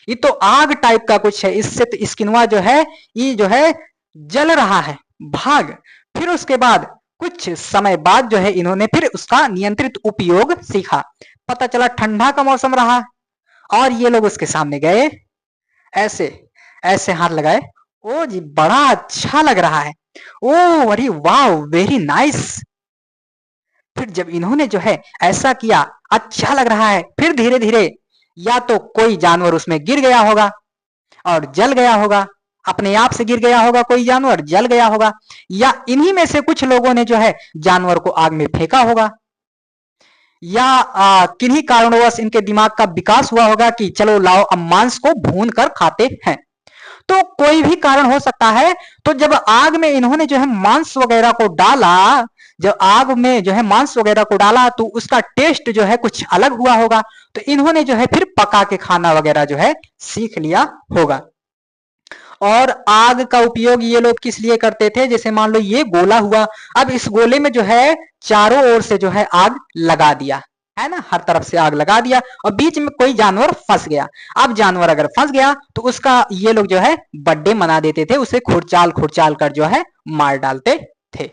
ये तो आग टाइप का कुछ है, इससे तो स्किनवा जो है ये जो है जल रहा है, भाग। फिर उसके बाद कुछ समय बाद जो है इन्होंने फिर उसका नियंत्रित उपयोग सीखा। पता चला ठंडा का मौसम रहा और ये लोग उसके सामने गए, ऐसे ऐसे हाथ लगाए, ओ जी बड़ा अच्छा लग रहा है, ओ अरे वाह वेरी नाइस। फिर जब इन्होंने जो है ऐसा किया, अच्छा लग रहा है, फिर धीरे धीरे या तो कोई जानवर उसमें गिर गया होगा और जल गया होगा, अपने आप से गिर गया होगा, कोई जानवर जल गया होगा, या इन्हीं में से कुछ लोगों ने जो है जानवर को आग में फेंका होगा, या किन्हीं कारणवश इनके दिमाग का विकास हुआ होगा कि चलो लाओ अब मांस को भून कर खाते हैं। तो कोई भी कारण हो सकता है। तो जब आग में इन्होंने जो है मांस वगैरह को डाला, जब आग में जो है मांस वगैरह को डाला तो उसका टेस्ट जो है कुछ अलग हुआ होगा, तो इन्होंने जो है फिर पका के खाना वगैरह जो है सीख लिया होगा। और आग का उपयोग ये लोग किस लिए करते थे, जैसे मान लो ये गोला हुआ, अब इस गोले में जो है चारों ओर से जो है आग लगा दिया है ना, हर तरफ से आग लगा दिया और बीच में कोई जानवर फंस गया। अब जानवर अगर फंस गया तो उसका ये लोग जो है बर्थडे मना देते थे, उसे खुरचाल खुरचाल कर जो है मार डालते थे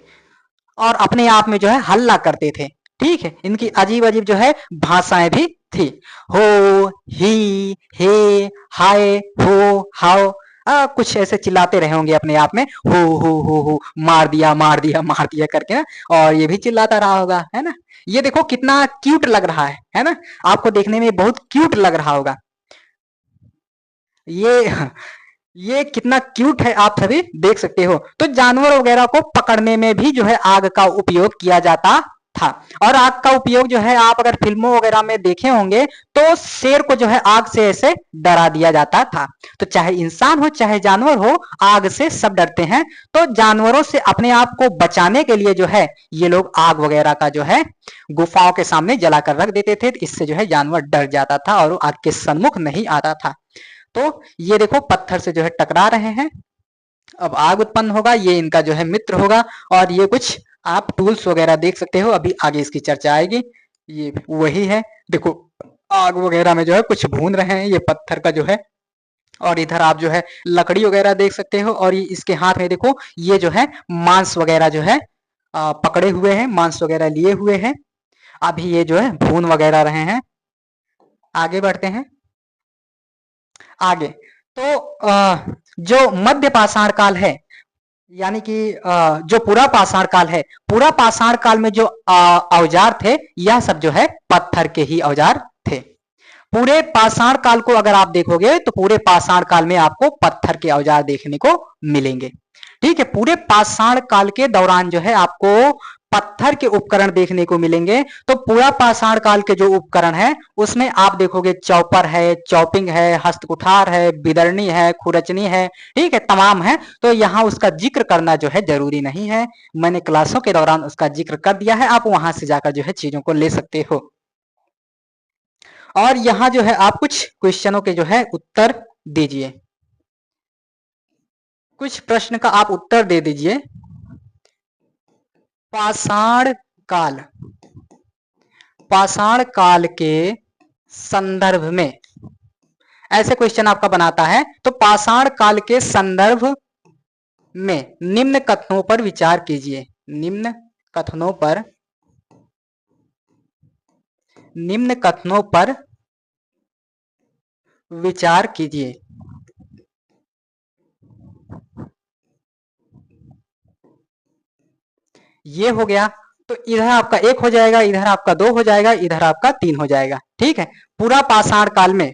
और अपने आप में जो है हल्ला करते थे। ठीक है, इनकी अजीब अजीब जो है भाषाएं भी थी, हो, ही, हे, हाय, हो, हाओ, कुछ ऐसे चिल्लाते रहे होंगे अपने आप में, हो मार दिया मार दिया करके ना, और ये भी चिल्लाता रहा होगा, है ना। ये देखो कितना क्यूट लग रहा है ना, आपको देखने में बहुत क्यूट लग रहा होगा ये ये कितना क्यूट है, आप सभी देख सकते हो। तो जानवर वगैरह को पकड़ने में भी जो है आग का उपयोग किया जाता था। और आग का उपयोग जो है आप अगर फिल्मों वगैरह में देखे होंगे तो शेर को जो है आग से ऐसे डरा दिया जाता था। तो चाहे इंसान हो चाहे जानवर हो, आग से सब डरते हैं। तो जानवरों से अपने आप को बचाने के लिए जो है ये लोग आग वगैरह का जो है गुफाओं के सामने जलाकर रख देते थे, इससे जो है जानवर डर जाता था और आग के सन्मुख नहीं आता था। तो ये देखो पत्थर से जो है टकरा रहे हैं, अब आग उत्पन्न होगा, ये इनका जो है मित्र होगा और ये कुछ आप टूल्स वगैरह देख सकते हो, अभी आगे इसकी चर्चा आएगी। ये वही है, देखो आग वगैरह में जो है कुछ भून रहे हैं, ये पत्थर का जो है। और इधर आप जो है लकड़ी वगैरह देख सकते हो, और ये इसके हाथ में देखो ये जो है मांस वगैरह जो है पकड़े हुए हैं, मांस वगैरह लिए हुए हैं। अभी ये जो है भून वगैरह रहे हैं। आगे बढ़ते हैं। आगे तो जो मध्य पाषाण काल है, यानी कि जो पूरा पाषाण काल है, पूरा पाषाण काल में जो औजार थे, यह सब जो है पत्थर के ही औजार थे। पूरे पाषाण काल को अगर आप देखोगे तो पूरे पाषाण काल में आपको पत्थर के औजार देखने को मिलेंगे। ठीक है, पूरे पाषाण काल के दौरान जो है आपको पत्थर के उपकरण देखने को मिलेंगे। तो पूरा पाषाण काल के जो उपकरण है उसमें आप देखोगे चौपर है, चौपिंग है, हस्तकुठार है, बिदरनी है, खुरचनी है, ठीक है, तमाम है। तो यहाँ उसका जिक्र करना जो है जरूरी नहीं है, मैंने क्लासों के दौरान उसका जिक्र कर दिया है, आप वहां से जाकर जो है चीजों को ले सकते हो। और यहाँ जो है आप कुछ क्वेश्चनों के जो है उत्तर दीजिए, कुछ प्रश्न का आप उत्तर दे दीजिए। पाषाण काल, पाषाण काल के संदर्भ में ऐसे क्वेश्चन आपका बनाता है, तो पाषाण काल के संदर्भ में निम्न कथनों पर विचार कीजिए। निम्न कथनों पर, निम्न कथनों पर विचार कीजिए। ये हो गया, तो इधर आपका 1 हो जाएगा, इधर आपका 2 हो जाएगा, इधर आपका 3 हो जाएगा। ठीक है, पूरा पाषाण काल में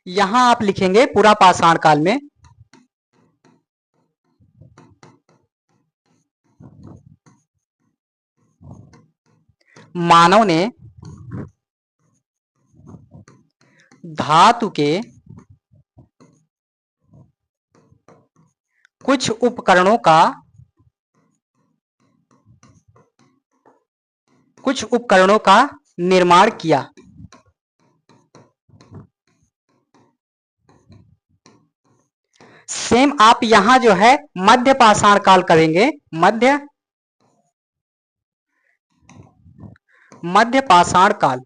यहां आप लिखेंगे पूरा पाषाण काल में मानव ने धातु के कुछ उपकरणों का, कुछ उपकरणों का निर्माण किया। सेम आप यहां जो है मध्य पाषाण काल करेंगे, मध्य पाषाण काल,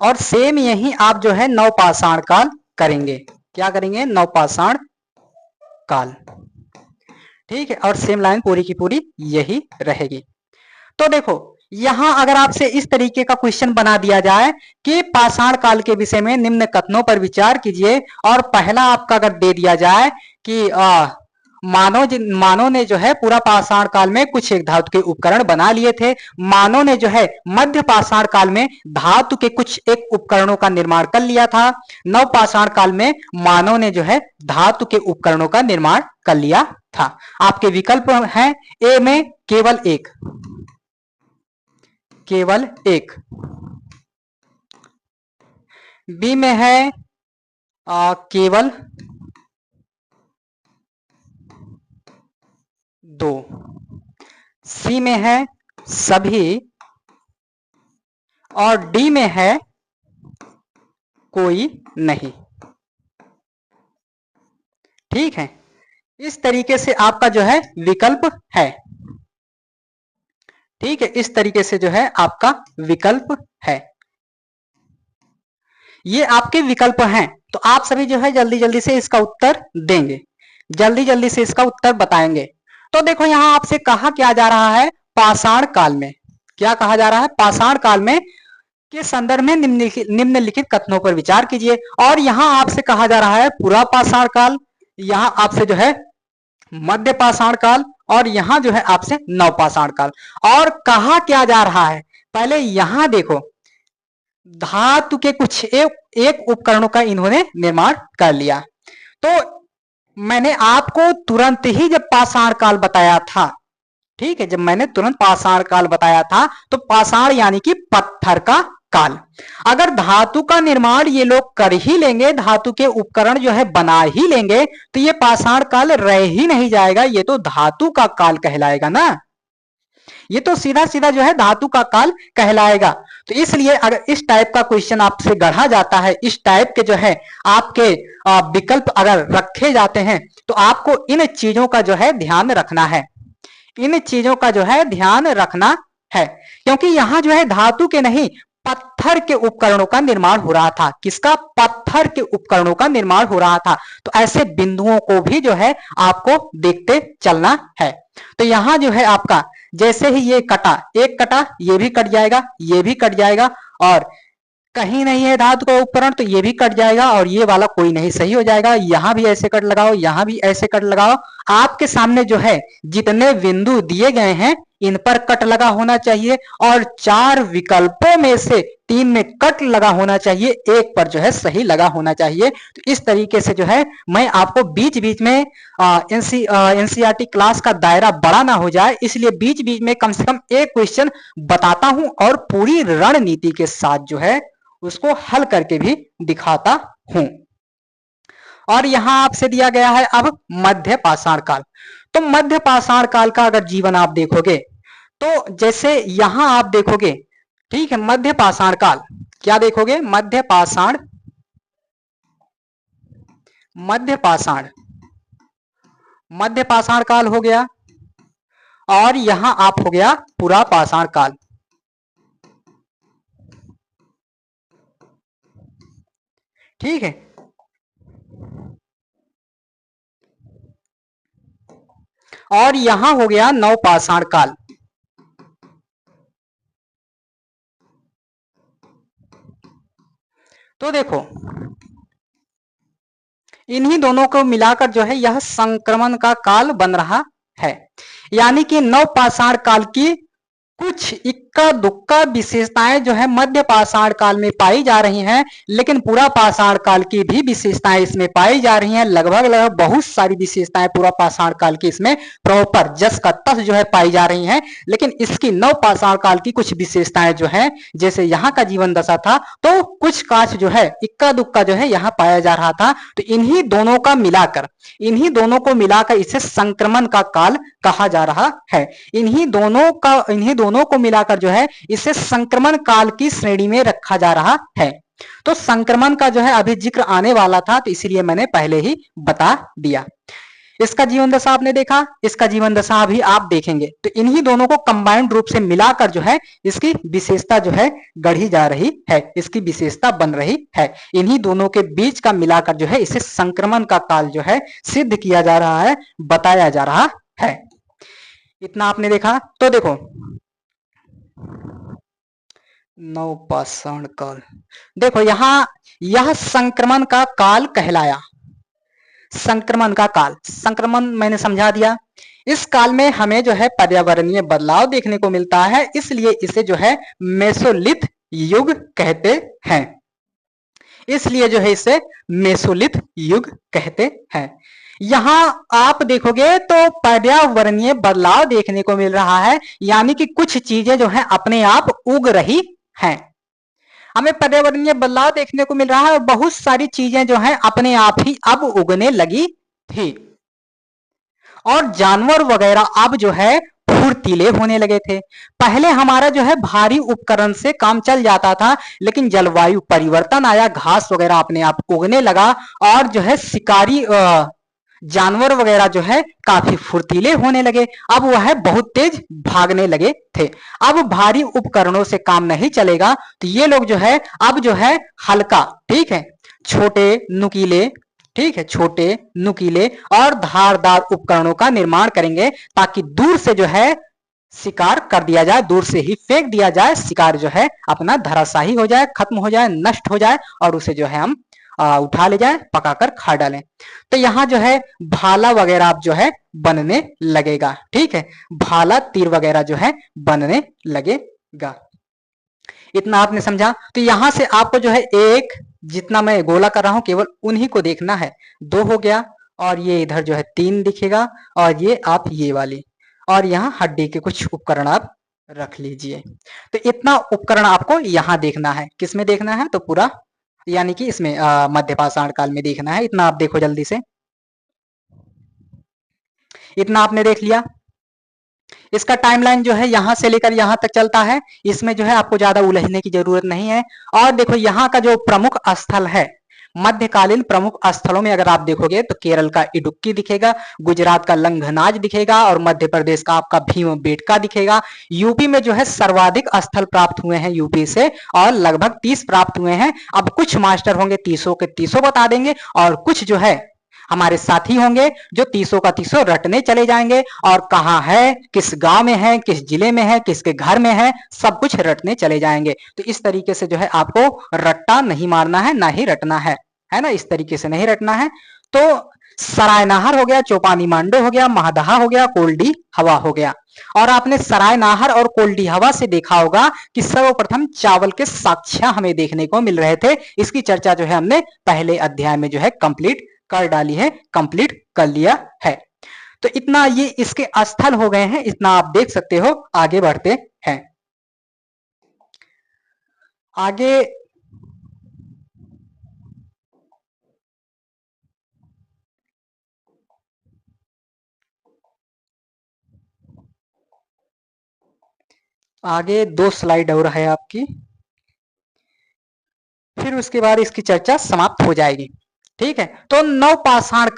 और सेम यही आप जो है नवपाषाण काल करेंगे। क्या करेंगे? नवपाषाण काल। ठीक है, और सेम लाइन पूरी की पूरी यही रहेगी। तो देखो यहां अगर आपसे इस तरीके का क्वेश्चन बना दिया जाए कि पाषाण काल के विषय में निम्न कथनों पर विचार कीजिए, और पहला आपका अगर दे दिया जाए कि मानव ने जो है पूरा पाषाण काल में कुछ एक धातु के उपकरण बना लिए थे, मानव ने जो है मध्य पाषाण काल में धातु के कुछ एक उपकरणों का निर्माण कर लिया था, नव पाषाण काल में मानव ने जो है धातु के उपकरणों का निर्माण कर लिया था। आपके विकल्प हैं ए में केवल एक, केवल एक, बी में है केवल दो, सी में है सभी, और डी में है कोई नहीं। ठीक है, इस तरीके से आपका जो है विकल्प है। ठीक है, इस तरीके से जो है आपका विकल्प है। ये आपके विकल्प हैं, तो आप सभी जो है जल्दी जल्दी से इसका उत्तर देंगे, जल्दी जल्दी से इसका उत्तर बताएंगे। तो देखो यहां आपसे कहा क्या जा रहा है, पाषाण काल में क्या कहा जा रहा है, पाषाण काल में के संदर्भ में निम्नलिखित कथनों पर विचार कीजिए। और यहां आपसे कहा जा रहा है पूरा पाषाण काल, यहां आपसे जो है मध्य पाषाण काल, और यहां जो है आपसे नवपाषाण काल। और कहा क्या जा रहा है, पहले यहां देखो धातु के कुछ एक उपकरणों का इन्होंने निर्माण कर लिया। तो मैंने आपको तुरंत ही जब पाषाण काल बताया था, ठीक है, जब मैंने तुरंत पाषाण काल बताया था, तो पाषाण यानी कि पत्थर का काल। अगर धातु का निर्माण ये लोग कर ही लेंगे, धातु के उपकरण जो है बना ही लेंगे, तो ये पाषाण काल रह ही नहीं जाएगा, ये तो धातु का काल कहलाएगा ना, ये तो सीधा सीधा जो है धातु का काल कहलाएगा। तो इसलिए अगर इस टाइप का क्वेश्चन आपसे गढ़ा जाता है, इस टाइप के जो है आपके विकल्प अगर रखे जाते हैं, तो आपको इन चीजों का जो है ध्यान रखना है, इन चीजों का जो है ध्यान रखना है। क्योंकि यहां जो है धातु के नहीं, पत्थर के उपकरणों का निर्माण हो रहा था। किसका? पत्थर के उपकरणों का निर्माण हो रहा था। तो ऐसे बिंदुओं को भी जो है आपको देखते चलना है। तो यहां जो है आपका जैसे ही ये कटा, एक कटा, ये भी कट जाएगा, ये भी कट जाएगा, और कहीं नहीं है धातु का उपकरण तो ये भी कट जाएगा, और ये वाला कोई नहीं, सही हो जाएगा। यहां भी ऐसे कट लगाओ, यहां भी ऐसे कट लगाओ। आपके सामने जो है जितने बिंदु दिए गए हैं इन पर कट लगा होना चाहिए, और 4 विकल्पों में से 3 में कट लगा होना चाहिए, एक पर जो है सही लगा होना चाहिए। तो इस तरीके से जो है मैं आपको बीच बीच में एनसीईआरटी क्लास का दायरा बड़ा ना हो जाए, इसलिए बीच बीच में कम से कम एक क्वेश्चन बताता हूं, और पूरी रणनीति के साथ जो है उसको हल करके भी दिखाता हूं। और यहां आपसे दिया गया है अब मध्य पाषाण काल। तो मध्य पाषाण काल का अगर जीवन आप देखोगे, तो जैसे यहां आप देखोगे, ठीक है, मध्य पाषाण काल क्या देखोगे? मध्य पाषाण, मध्य पाषाण, मध्य पाषाण काल हो गया, और यहां आप हो गया पुरा पाषाण काल। ठीक है, और यहां हो गया नवपाषाण काल। तो देखो इन्हीं दोनों को मिलाकर जो है यह संक्रमण का काल बन रहा है। यानी कि नवपाषाण काल की कुछ इक्का दुक्का विशेषताएं जो है मध्य पाषाण काल में पाई जा रही हैं, लेकिन पूरा पाषाण काल की भी विशेषताएं इसमें पाई जा रही हैं। लगभग लगभग बहुत सारी विशेषताएं पूरा पाषाण काल की इसमें प्रॉपर जस का तस जो है पाई जा रही हैं, लेकिन इसकी नव पाषाण काल की कुछ विशेषताएं जो है, जैसे यहाँ का जीवन दशा था तो कुछ काच जो है इक्का दुक्का जो है यहाँ पाया जा रहा था। तो इन्हीं दोनों का मिलाकर, इन्हीं दोनों को मिलाकर इसे संक्रमण का काल कहा जा रहा है। इन्हीं दोनों को मिलाकर जो है इसे संक्रमण काल की श्रेणी में रखा जा रहा है। तो संक्रमण का जो है अभी जिक्र आने वाला था, तो इसीलिए मैंने पहले ही बता दिया। इसका जीवन दशा आपने देखा, इसका जीवन दशा अभी आप देखेंगे। तो इन्हीं दोनों को कंबाइंड रूप से मिलाकर जो है इसकी विशेषता जो है गढ़ी जा रही है, इसकी विशेषता बन रही है। इन्हीं दोनों के बीच का मिलाकर जो है इसे संक्रमण का काल जो है सिद्ध किया जा रहा है, बताया जा रहा है। इतना आपने देखा। तो देखो नवपाषाण काल, देखो यहां यह संक्रमण का काल कहलाया। संक्रमण का काल, संक्रमण मैंने समझा दिया। इस काल में हमें जो है पर्यावरणीय बदलाव देखने को मिलता है, इसलिए इसे जो है मेसोलिथ युग कहते हैं। इसलिए जो है इसे मेसोलिथ युग कहते हैं। यहां आप देखोगे तो पर्यावरणीय बदलाव देखने को मिल रहा है, यानी कि कुछ चीजें जो है अपने आप उग रही हैं। हमें पर्यावरणीय बदलाव देखने को मिल रहा है, और बहुत सारी चीजें जो है अपने आप ही अब उगने लगी थी, और जानवर वगैरह अब जो है फुर्तीले होने लगे थे। पहले हमारा जो है भारी उपकरण से काम चल जाता था, लेकिन जलवायु परिवर्तन आया, घास वगैरह अपने आप उगने लगा, और जो है शिकारी जानवर वगैरह जो है काफी फुर्तीले होने लगे। अब वह है बहुत तेज भागने लगे थे। अब भारी उपकरणों से काम नहीं चलेगा, तो ये लोग जो है अब जो है हल्का, ठीक है, छोटे नुकीले, ठीक है, छोटे नुकीले और धारदार उपकरणों का निर्माण करेंगे, ताकि दूर से जो है शिकार कर दिया जाए, दूर से ही फेंक दिया जाए, शिकार जो है अपना धराशाही हो जाए, खत्म हो जाए, नष्ट हो जाए, और उसे जो है हम उठा ले जाए, पकाकर खा डालें। तो यहाँ जो है भाला वगैरह आप जो है बनने लगेगा, ठीक है, भाला तीर वगैरह जो है बनने लगेगा। इतना आपने समझा। तो यहां से आपको जो है एक, जितना मैं गोला कर रहा हूं केवल उन्हीं को देखना है। 2 हो गया, और ये इधर जो है 3 दिखेगा, और ये आप ये वाली, और यहाँ हड्डी के कुछ उपकरण आप रख लीजिए। तो इतना उपकरण आपको यहाँ देखना है। किसमें देखना है? तो पूरा, यानी कि इसमें मध्य पाषाण काल में देखना है। इतना आप देखो जल्दी से। इतना आपने देख लिया। इसका टाइमलाइन जो है यहां से लेकर यहां तक चलता है। इसमें जो है आपको ज्यादा उलझने की जरूरत नहीं है। और देखो यहाँ का जो प्रमुख स्थल है, मध्यकालीन प्रमुख स्थलों में अगर आप देखोगे तो केरल का इडुक्की दिखेगा, गुजरात का लंघनाज दिखेगा और मध्य प्रदेश का आपका भीमबेटका दिखेगा। यूपी में जो है सर्वाधिक स्थल प्राप्त हुए हैं यूपी से, और लगभग 30 प्राप्त हुए हैं। अब कुछ मास्टर होंगे 30 के 30 बता देंगे, और कुछ जो है हमारे साथी होंगे जो 30 का 30 रटने चले जाएंगे, और कहाँ है, किस गांव में है, किस जिले में है, किसके घर में है, सब कुछ रटने चले जाएंगे। तो इस तरीके से जो है आपको रट्टा नहीं मारना है, ना ही रटना है ना, इस तरीके से नहीं रटना है। तो सरायनाहर हो गया, चौपानी मांडो हो गया, महादहा हो गया, कोल्डी हवा हो गया। और आपने सरायनाहर और कोल्डी हवा से देखा होगा कि सर्वप्रथम चावल के साक्ष्य हमें देखने को मिल रहे थे। इसकी चर्चा जो है हमने पहले अध्याय में जो है कंप्लीट कर डाली है, कंप्लीट कर लिया है। तो इतना ये इसके स्थल हो गए हैं, इतना आप देख सकते हो। आगे बढ़ते हैं। आगे आगे 2 स्लाइड और है आपकी, फिर उसके बाद इसकी चर्चा समाप्त हो जाएगी। ठीक है, तो नवपाषाण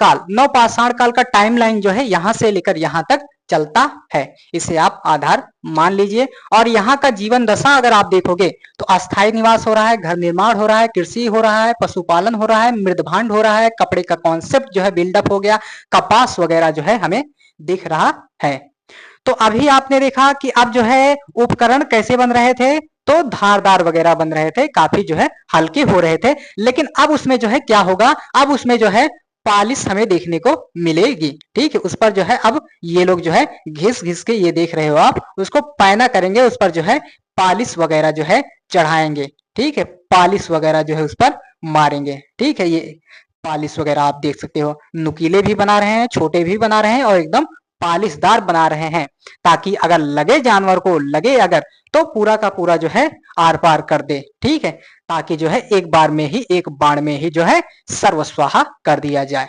काल का टाइमलाइन जो है यहां से लेकर यहां तक चलता है, इसे आप आधार मान लीजिए। और यहाँ का जीवन दशा अगर आप देखोगे तो अस्थायी निवास हो रहा है, घर निर्माण हो रहा है, कृषि हो रहा है, पशुपालन हो रहा है, मृदभांड हो रहा है, कपड़े का कॉन्सेप्ट जो है बिल्डअप हो गया, कपास वगैरह जो है हमें दिख रहा है। तो अभी आपने देखा कि अब जो है उपकरण कैसे बन रहे थे, तो धारदार वगैरह बन रहे थे, काफी जो है हल्के हो रहे थे। लेकिन अब उसमें जो है क्या होगा, अब उसमें जो है पालिश हमें देखने को मिलेगी। ठीक है, उस पर जो है अब ये लोग जो है घिस घिस के, ये देख रहे हो आप, उसको पैना करेंगे, उस पर जो है पालिश वगैरह जो है चढ़ाएंगे। ठीक है, पालिश वगैरह जो है उस पर मारेंगे। ठीक है, ये पालिश वगैरह आप देख सकते हो, नुकीले भी बना रहे हैं, छोटे भी बना रहे हैं, और एकदम पालिशदार बना रहे हैं, ताकि अगर लगे जानवर को, लगे अगर, तो पूरा का पूरा जो है आर पार कर दे। ठीक है, ताकि जो है एक बार में ही, एक बाण में ही जो है सर्वस्वाहा कर दिया जाए।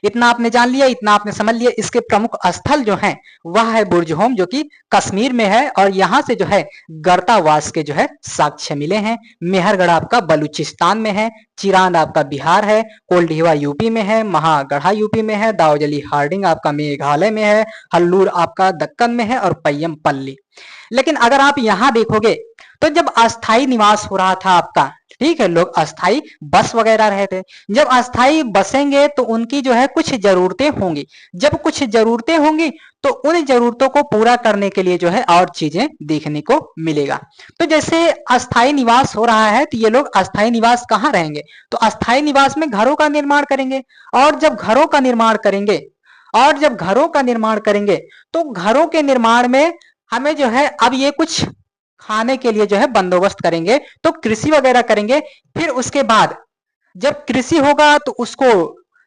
इतना आपने जान लिया, इतना आपने समझ लिया। इसके प्रमुख स्थल जो हैं वह है बुर्जहोम, जो कि कश्मीर में है, और यहाँ से जो है गर्तावास के जो है साक्ष्य मिले हैं। मेहरगढ़ आपका बलूचिस्तान में है, चिरांद आपका बिहार है, कोल्डिहवा यूपी में है, महागढ़ा यूपी में है, दाऊजली हार्डिंग आपका मेघालय में है, हल्लूर आपका दक्कन में है, और पय्यमपल्ली। लेकिन अगर आप यहाँ देखोगे तो जब अस्थाई निवास हो रहा था आपका, ठीक है, लोग अस्थाई बस वगैरह रहे थे, जब अस्थाई बसेंगे तो उनकी जो है कुछ जरूरतें होंगी। जब कुछ जरूरतें होंगी तो उन जरूरतों को पूरा करने के लिए जो है और चीजें देखने को मिलेगा। तो जैसे अस्थाई निवास हो रहा है, तो ये लोग अस्थाई निवास कहाँ रहेंगे, तो अस्थाई निवास में घरों का निर्माण करेंगे। और जब घरों का निर्माण करेंगे, तो घरों के निर्माण में हमें जो है अब ये कुछ खाने के लिए जो है बंदोबस्त करेंगे, तो कृषि वगैरह करेंगे। फिर उसके बाद जब कृषि होगा तो उसको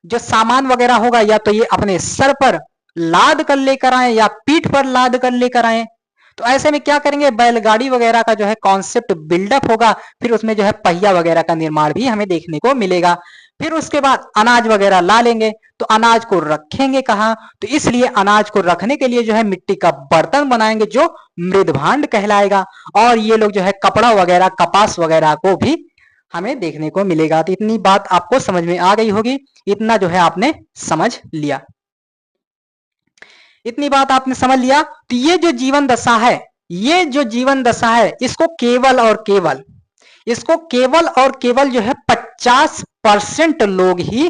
जो सामान वगैरह होगा, या तो ये अपने सर पर लाद कर लेकर आए या पीठ पर लाद कर लेकर आए। तो ऐसे में क्या करेंगे, बैलगाड़ी वगैरह का जो है कॉन्सेप्ट बिल्डअप होगा। फिर उसमें जो है पहिया वगैरह का निर्माण भी हमें देखने को मिलेगा। फिर उसके बाद अनाज वगैरह ला लेंगे, तो अनाज को रखेंगे कहाँ, तो इसलिए अनाज को रखने के लिए जो है मिट्टी का बर्तन बनाएंगे, जो मृदभांड कहलाएगा। और ये लोग जो है कपड़ा वगैरह, कपास वगैरह को भी हमें देखने को मिलेगा। तो इतनी बात आपको समझ में आ गई होगी, इतना जो है आपने समझ लिया, इतनी बात आपने समझ लिया। तो ये जो जीवन दशा है, इसको केवल और केवल जो है 50% लोग ही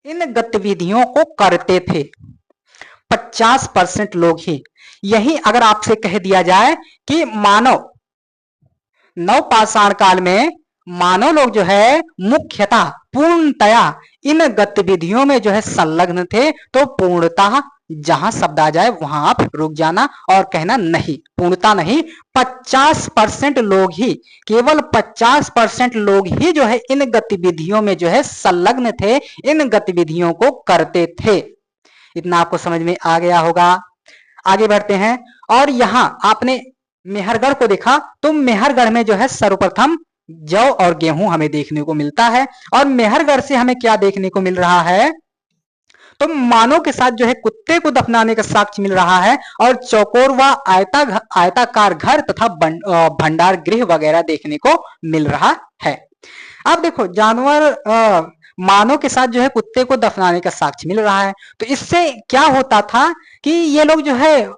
इन गतिविधियों को करते थे। 50% लोग ही। यही अगर आपसे कह दिया जाए कि मानव नवपाषाण काल में मानव लोग जो है मुख्यतः पूर्णतया इन गतिविधियों में जो है संलग्न थे, तो पूर्णतः जहां शब्द आ जाए वहां आप रुक जाना और कहना नहीं, पूर्णता नहीं, 50% लोग ही, केवल 50% लोग ही जो है इन गतिविधियों में जो है संलग्न थे, इन गतिविधियों को करते थे। इतना आपको समझ में आ गया होगा। आगे बढ़ते हैं। और यहां आपने मेहरगढ़ को देखा, तो मेहरगढ़ में जो है सर्वप्रथम जौ और गेहूं हमें देखने को मिलता है। और मेहरगढ़ से हमें क्या देखने को मिल रहा है, तो मानव के साथ जो है कुत्ते को दफनाने का साक्ष्य मिल रहा है और चौकोर व आयताकार घर तथा भंडार गृह वगैरह देखने को मिल रहा है। अब देखो जानवर मानव के साथ जो है कुत्ते को दफनाने का साक्ष्य मिल रहा है, तो इससे क्या होता था कि ये लोग जो है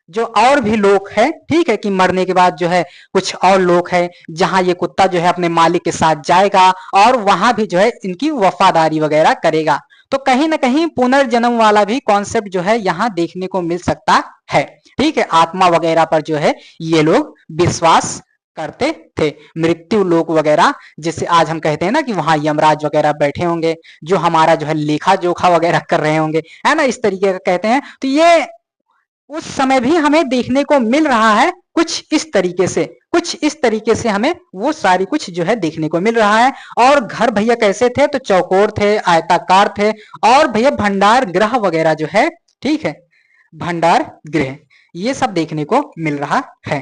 जो और भी लोग हैं, ठीक है, कि मरने के बाद जो है कुछ और लोग हैं जहां ये कुत्ता जो है अपने मालिक के साथ जाएगा और वहां भी जो है इनकी वफादारी वगैरह करेगा। तो कहीं ना कहीं पुनर्जन्म वाला भी कॉन्सेप्ट जो है यहाँ देखने को मिल सकता है, ठीक है। आत्मा वगैरह पर जो है ये लोग विश्वास करते थे। मृत्यु लोक वगैरह जैसे आज हम कहते हैं ना कि वहां यमराज वगैरह बैठे होंगे जो हमारा जो है लेखा जोखा वगैरह कर रहे होंगे, है ना, इस तरीके का कहते हैं। तो ये उस समय भी हमें देखने को मिल रहा है कुछ इस तरीके से हमें वो सारी कुछ जो है देखने को मिल रहा है। और घर भैया कैसे थे, तो चौकोर थे, आयताकार थे, और भैया भंडार गृह वगैरह जो है, ठीक है, भंडार गृह, ये सब देखने को मिल रहा है।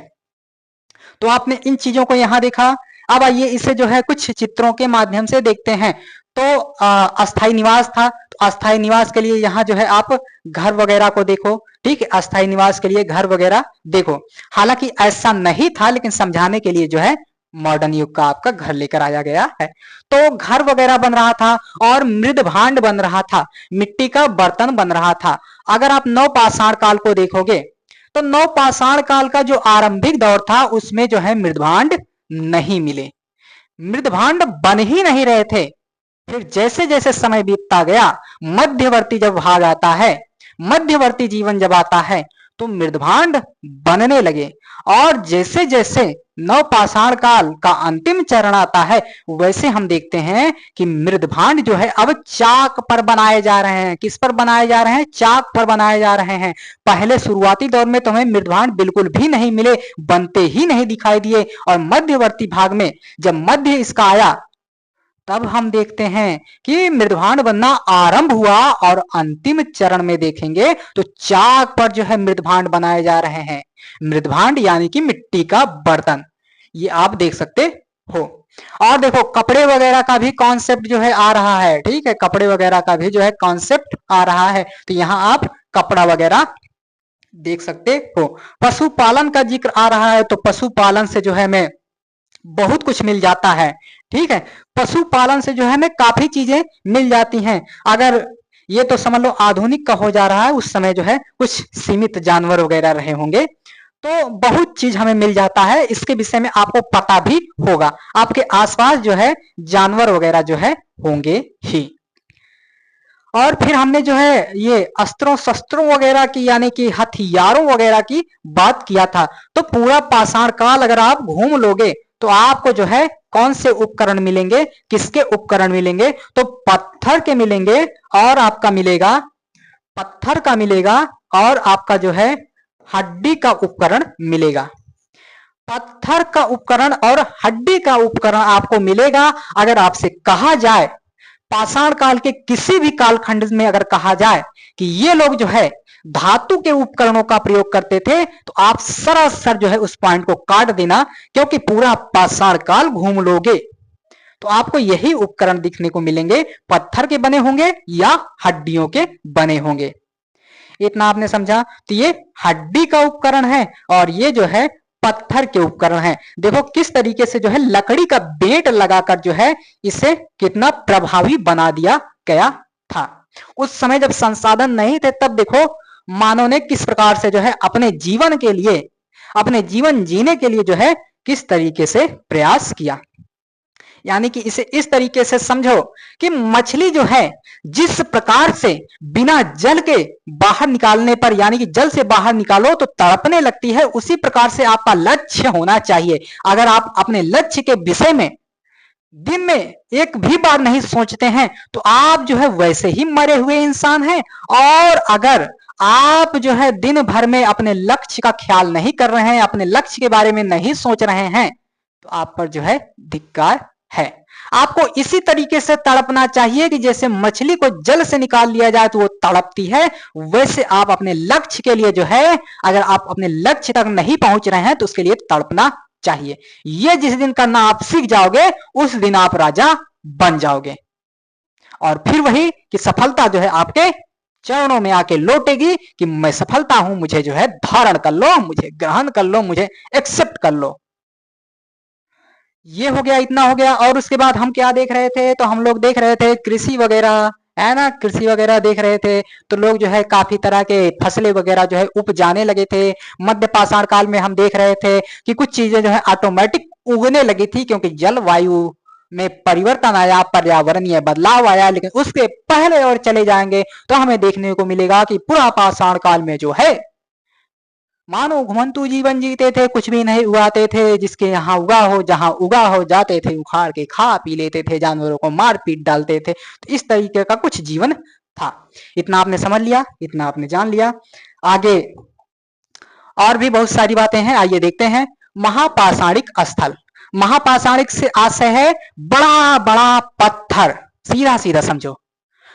तो आपने इन चीजों को यहां देखा। अब आइए इसे जो है कुछ चित्रों के माध्यम से देखते हैं। तो अस्थाई निवास था, तो अस्थाई निवास के लिए यहाँ जो है आप घर वगैरह को देखो, ठीक है, अस्थाई निवास के लिए घर वगैरह देखो। हालांकि ऐसा नहीं था, लेकिन समझाने के लिए जो है मॉडर्न युग का आपका घर लेकर आया गया है। तो घर वगैरह बन रहा था और मृद भांड बन रहा था, मिट्टी का बर्तन बन रहा था। अगर आप नवपाषाण काल को देखोगे तो नवपाषाण काल का जो आरंभिक दौर था उसमें जो है मृदभांड नहीं मिले, मृदभांड बन ही नहीं रहे थे। फिर जैसे जैसे समय बीतता गया, मध्यवर्ती जब भाग आता है, मध्यवर्ती जीवन जब आता है, तो मृदभांड बनने लगे। और जैसे जैसे नवपाषाण काल का अंतिम चरण आता है, वैसे हम देखते हैं कि मृदभांड जो है अब चाक पर बनाए जा रहे हैं। किस पर बनाए जा रहे हैं? चाक पर बनाए जा रहे हैं। पहले शुरुआती दौर में तो हमें मृदभांड बिल्कुल भी नहीं मिले, बनते ही नहीं दिखाई दिए। और मध्यवर्ती भाग में जब मध्य इसका आया, तब हम देखते हैं कि मृदभांड बनना आरंभ हुआ। और अंतिम चरण में देखेंगे तो चाक पर जो है मृदभांड बनाए जा रहे हैं। मृदभांड यानी कि मिट्टी का बर्तन, ये आप देख सकते हो। और देखो कपड़े वगैरह का भी कॉन्सेप्ट जो है आ रहा है, ठीक है, कपड़े वगैरह का भी जो है कॉन्सेप्ट आ रहा है। तो यहाँ आप कपड़ा वगैरह देख सकते हो। पशुपालन का जिक्र आ रहा है, तो पशुपालन से जो है हमें बहुत कुछ मिल जाता है, ठीक है। पशुपालन से जो है हमें काफी चीजें मिल जाती हैं। अगर ये तो समझ लो आधुनिक का हो जा रहा है, उस समय जो है कुछ सीमित जानवर वगैरह रहे होंगे, तो बहुत चीज हमें मिल जाता है। इसके विषय में आपको पता भी होगा, आपके आसपास जो है जानवर वगैरह जो है होंगे ही। और फिर हमने जो है ये अस्त्रों शस्त्रों वगैरह की यानी कि हथियारों वगैरह की बात किया था। तो पूरा पाषाण काल अगर आप घूम लोगे तो आपको जो है कौन से उपकरण मिलेंगे, किसके उपकरण मिलेंगे? तो पत्थर के मिलेंगे, और आपका मिलेगा पत्थर का मिलेगा, और आपका जो है हड्डी का उपकरण मिलेगा। पत्थर का उपकरण और हड्डी का उपकरण आपको मिलेगा। अगर आपसे कहा जाए पाषाण काल के किसी भी कालखंड में अगर कहा जाए कि ये लोग जो है धातु के उपकरणों का प्रयोग करते थे, तो आप सरासर जो है उस पॉइंट को काट देना, क्योंकि पूरा पाषाण काल घूम लोगे तो आपको यही उपकरण दिखने को मिलेंगे, पत्थर के बने होंगे या हड्डियों के बने होंगे। इतना आपने समझा? तो ये हड्डी का उपकरण है और ये जो है पत्थर के उपकरण है। देखो किस तरीके से जो है लकड़ी का बेंट लगाकर जो है इसे कितना प्रभावी बना दिया गया था। उस समय जब संसाधन नहीं थे, तब देखो मानव ने किस प्रकार से जो है अपने जीवन के लिए, अपने जीवन जीने के लिए जो है किस तरीके से प्रयास किया। यानी कि इसे इस तरीके से समझो कि मछली जो है जिस प्रकार से बिना जल के बाहर निकालने पर, यानी कि जल से बाहर निकालो तो तड़पने लगती है, उसी प्रकार से आपका लक्ष्य होना चाहिए। अगर आप अपने लक्ष्य के विषय में दिन में एक भी बार नहीं सोचते हैं, तो आप जो है वैसे ही मरे हुए इंसान हैं। और अगर आप जो है दिन भर में अपने लक्ष्य का ख्याल नहीं कर रहे हैं, अपने लक्ष्य के बारे में नहीं सोच रहे हैं, तो आप पर जो है धिक्कार है। आपको इसी तरीके से तड़पना चाहिए कि जैसे मछली को जल से निकाल लिया जाए तो वो तड़पती है, वैसे आप अपने लक्ष्य के लिए जो है, अगर आप अपने लक्ष्य तक नहीं पहुंच रहे हैं तो उसके लिए तड़पना चाहिए। ये जिस दिन करना आप सीख जाओगे, उस दिन आप राजा बन जाओगे। और फिर वही कि सफलता जो है आपके चरणों में आके लौटेगी कि मैं सफलता हूं, मुझे जो है धारण कर लो, मुझे ग्रहण कर लो, मुझे एक्सेप्ट कर लो। ये हो गया, इतना हो गया। और उसके बाद हम क्या देख रहे थे, तो हम लोग देख रहे थे कृषि वगैरह, है ना, कृषि वगैरह देख रहे थे। तो लोग जो है काफी तरह के फसलें वगैरह जो है उपजाने लगे थे। मध्य पाषाण काल में हम देख रहे थे कि कुछ चीजें जो है ऑटोमेटिक उगने लगी थी, क्योंकि जलवायु में परिवर्तन आया, पर्यावरणीय बदलाव आया। लेकिन उसके पहले और चले जाएंगे तो हमें देखने को मिलेगा कि पुरा पाषाण काल में जो है मानो घुमंतु जीवन जीते थे, कुछ भी नहीं उगाते थे, जिसके यहाँ उगा हो, जहां उगा हो जाते थे उखाड़ के खा पी लेते थे, जानवरों को मार पीट डालते थे। तो इस तरीके का कुछ जीवन था। इतना आपने समझ लिया, इतना आपने जान लिया। आगे और भी बहुत सारी बातें हैं, आइए देखते हैं। महापाषाणिक स्थल, महापाषाणिक से आशय है बड़ा बड़ा पत्थर, सीधा सीधा समझो।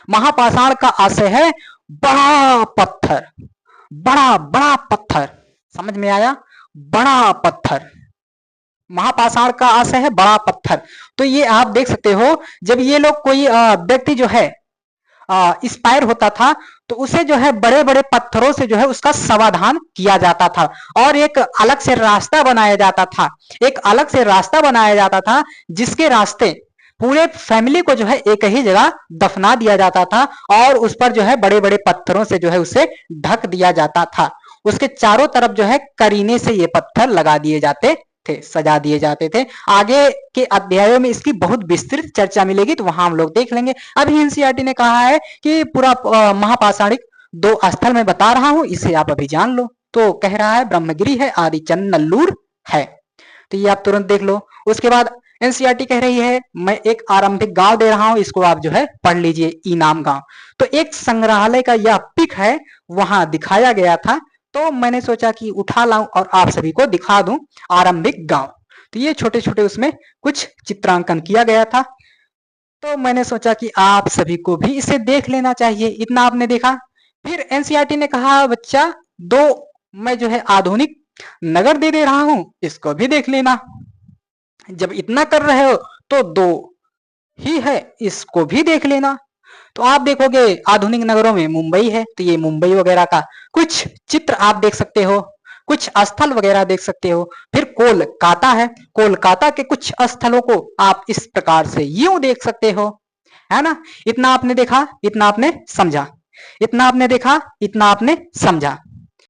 महापाषाण का आशय है बड़ा पत्थर, बड़ा बड़ा पत्थर, समझ में आया, बड़ा पत्थर। महापाषाण का आशय है बड़ा पत्थर। तो ये आप देख सकते हो, जब ये लोग कोई व्यक्ति जो है इंस्पायर होता था, तो उसे जो है बड़े बड़े पत्थरों से जो है उसका समाधान किया जाता था, और एक अलग से रास्ता बनाया जाता था, एक अलग से रास्ता बनाया जाता था, जिसके रास्ते पूरे फैमिली को जो है एक ही जगह दफना दिया जाता था, और उस पर जो है बड़े बड़े पत्थरों से जो है उसे ढक दिया जाता था। उसके चारों तरफ जो है करीने से ये पत्थर लगा दिए जाते थे, सजा दिए जाते थे। आगे के अध्यायों में इसकी बहुत विस्तृत चर्चा मिलेगी, तो वहां हम लोग देख लेंगे। अभी एनसीईआरटी ने कहा है कि पूरा महापाषाणिक 2 स्थल में बता रहा हूं, इसे आप अभी जान लो। तो कह रहा है ब्रह्मगिरी है, आदिचंद नल्लूर है, तो ये आप तुरंत देख लो। उसके बाद एनसीईआरटी कह रही है मैं एक आरंभिक गांव दे रहा हूं, इसको आप जो है पढ़ लीजिए, इनाम गांव। तो एक संग्रहालय का यह पिक है, वहां दिखाया गया था, तो मैंने सोचा कि उठा लाऊं और आप सभी को दिखा दूं आरंभिक गांव। तो ये छोटे छोटे उसमें कुछ चित्रांकन किया गया था, तो मैंने सोचा कि आप सभी को भी इसे देख लेना चाहिए। इतना आपने देखा। फिर एनसीईआरटी ने कहा बच्चा 2 मैं जो है आधुनिक नगर दे रहा हूं, इसको भी देख लेना। जब इतना कर रहे हो तो 2 ही है, इसको भी देख लेना। तो आप देखोगे आधुनिक नगरों में मुंबई है, तो ये मुंबई वगैरह का कुछ चित्र आप देख सकते हो, कुछ स्थल वगैरह देख सकते हो। फिर कोलकाता है, कोलकाता के कुछ स्थलों को आप इस प्रकार से यूं देख सकते हो, है ना। इतना आपने देखा, इतना आपने समझा, इतना आपने देखा, इतना आपने समझा।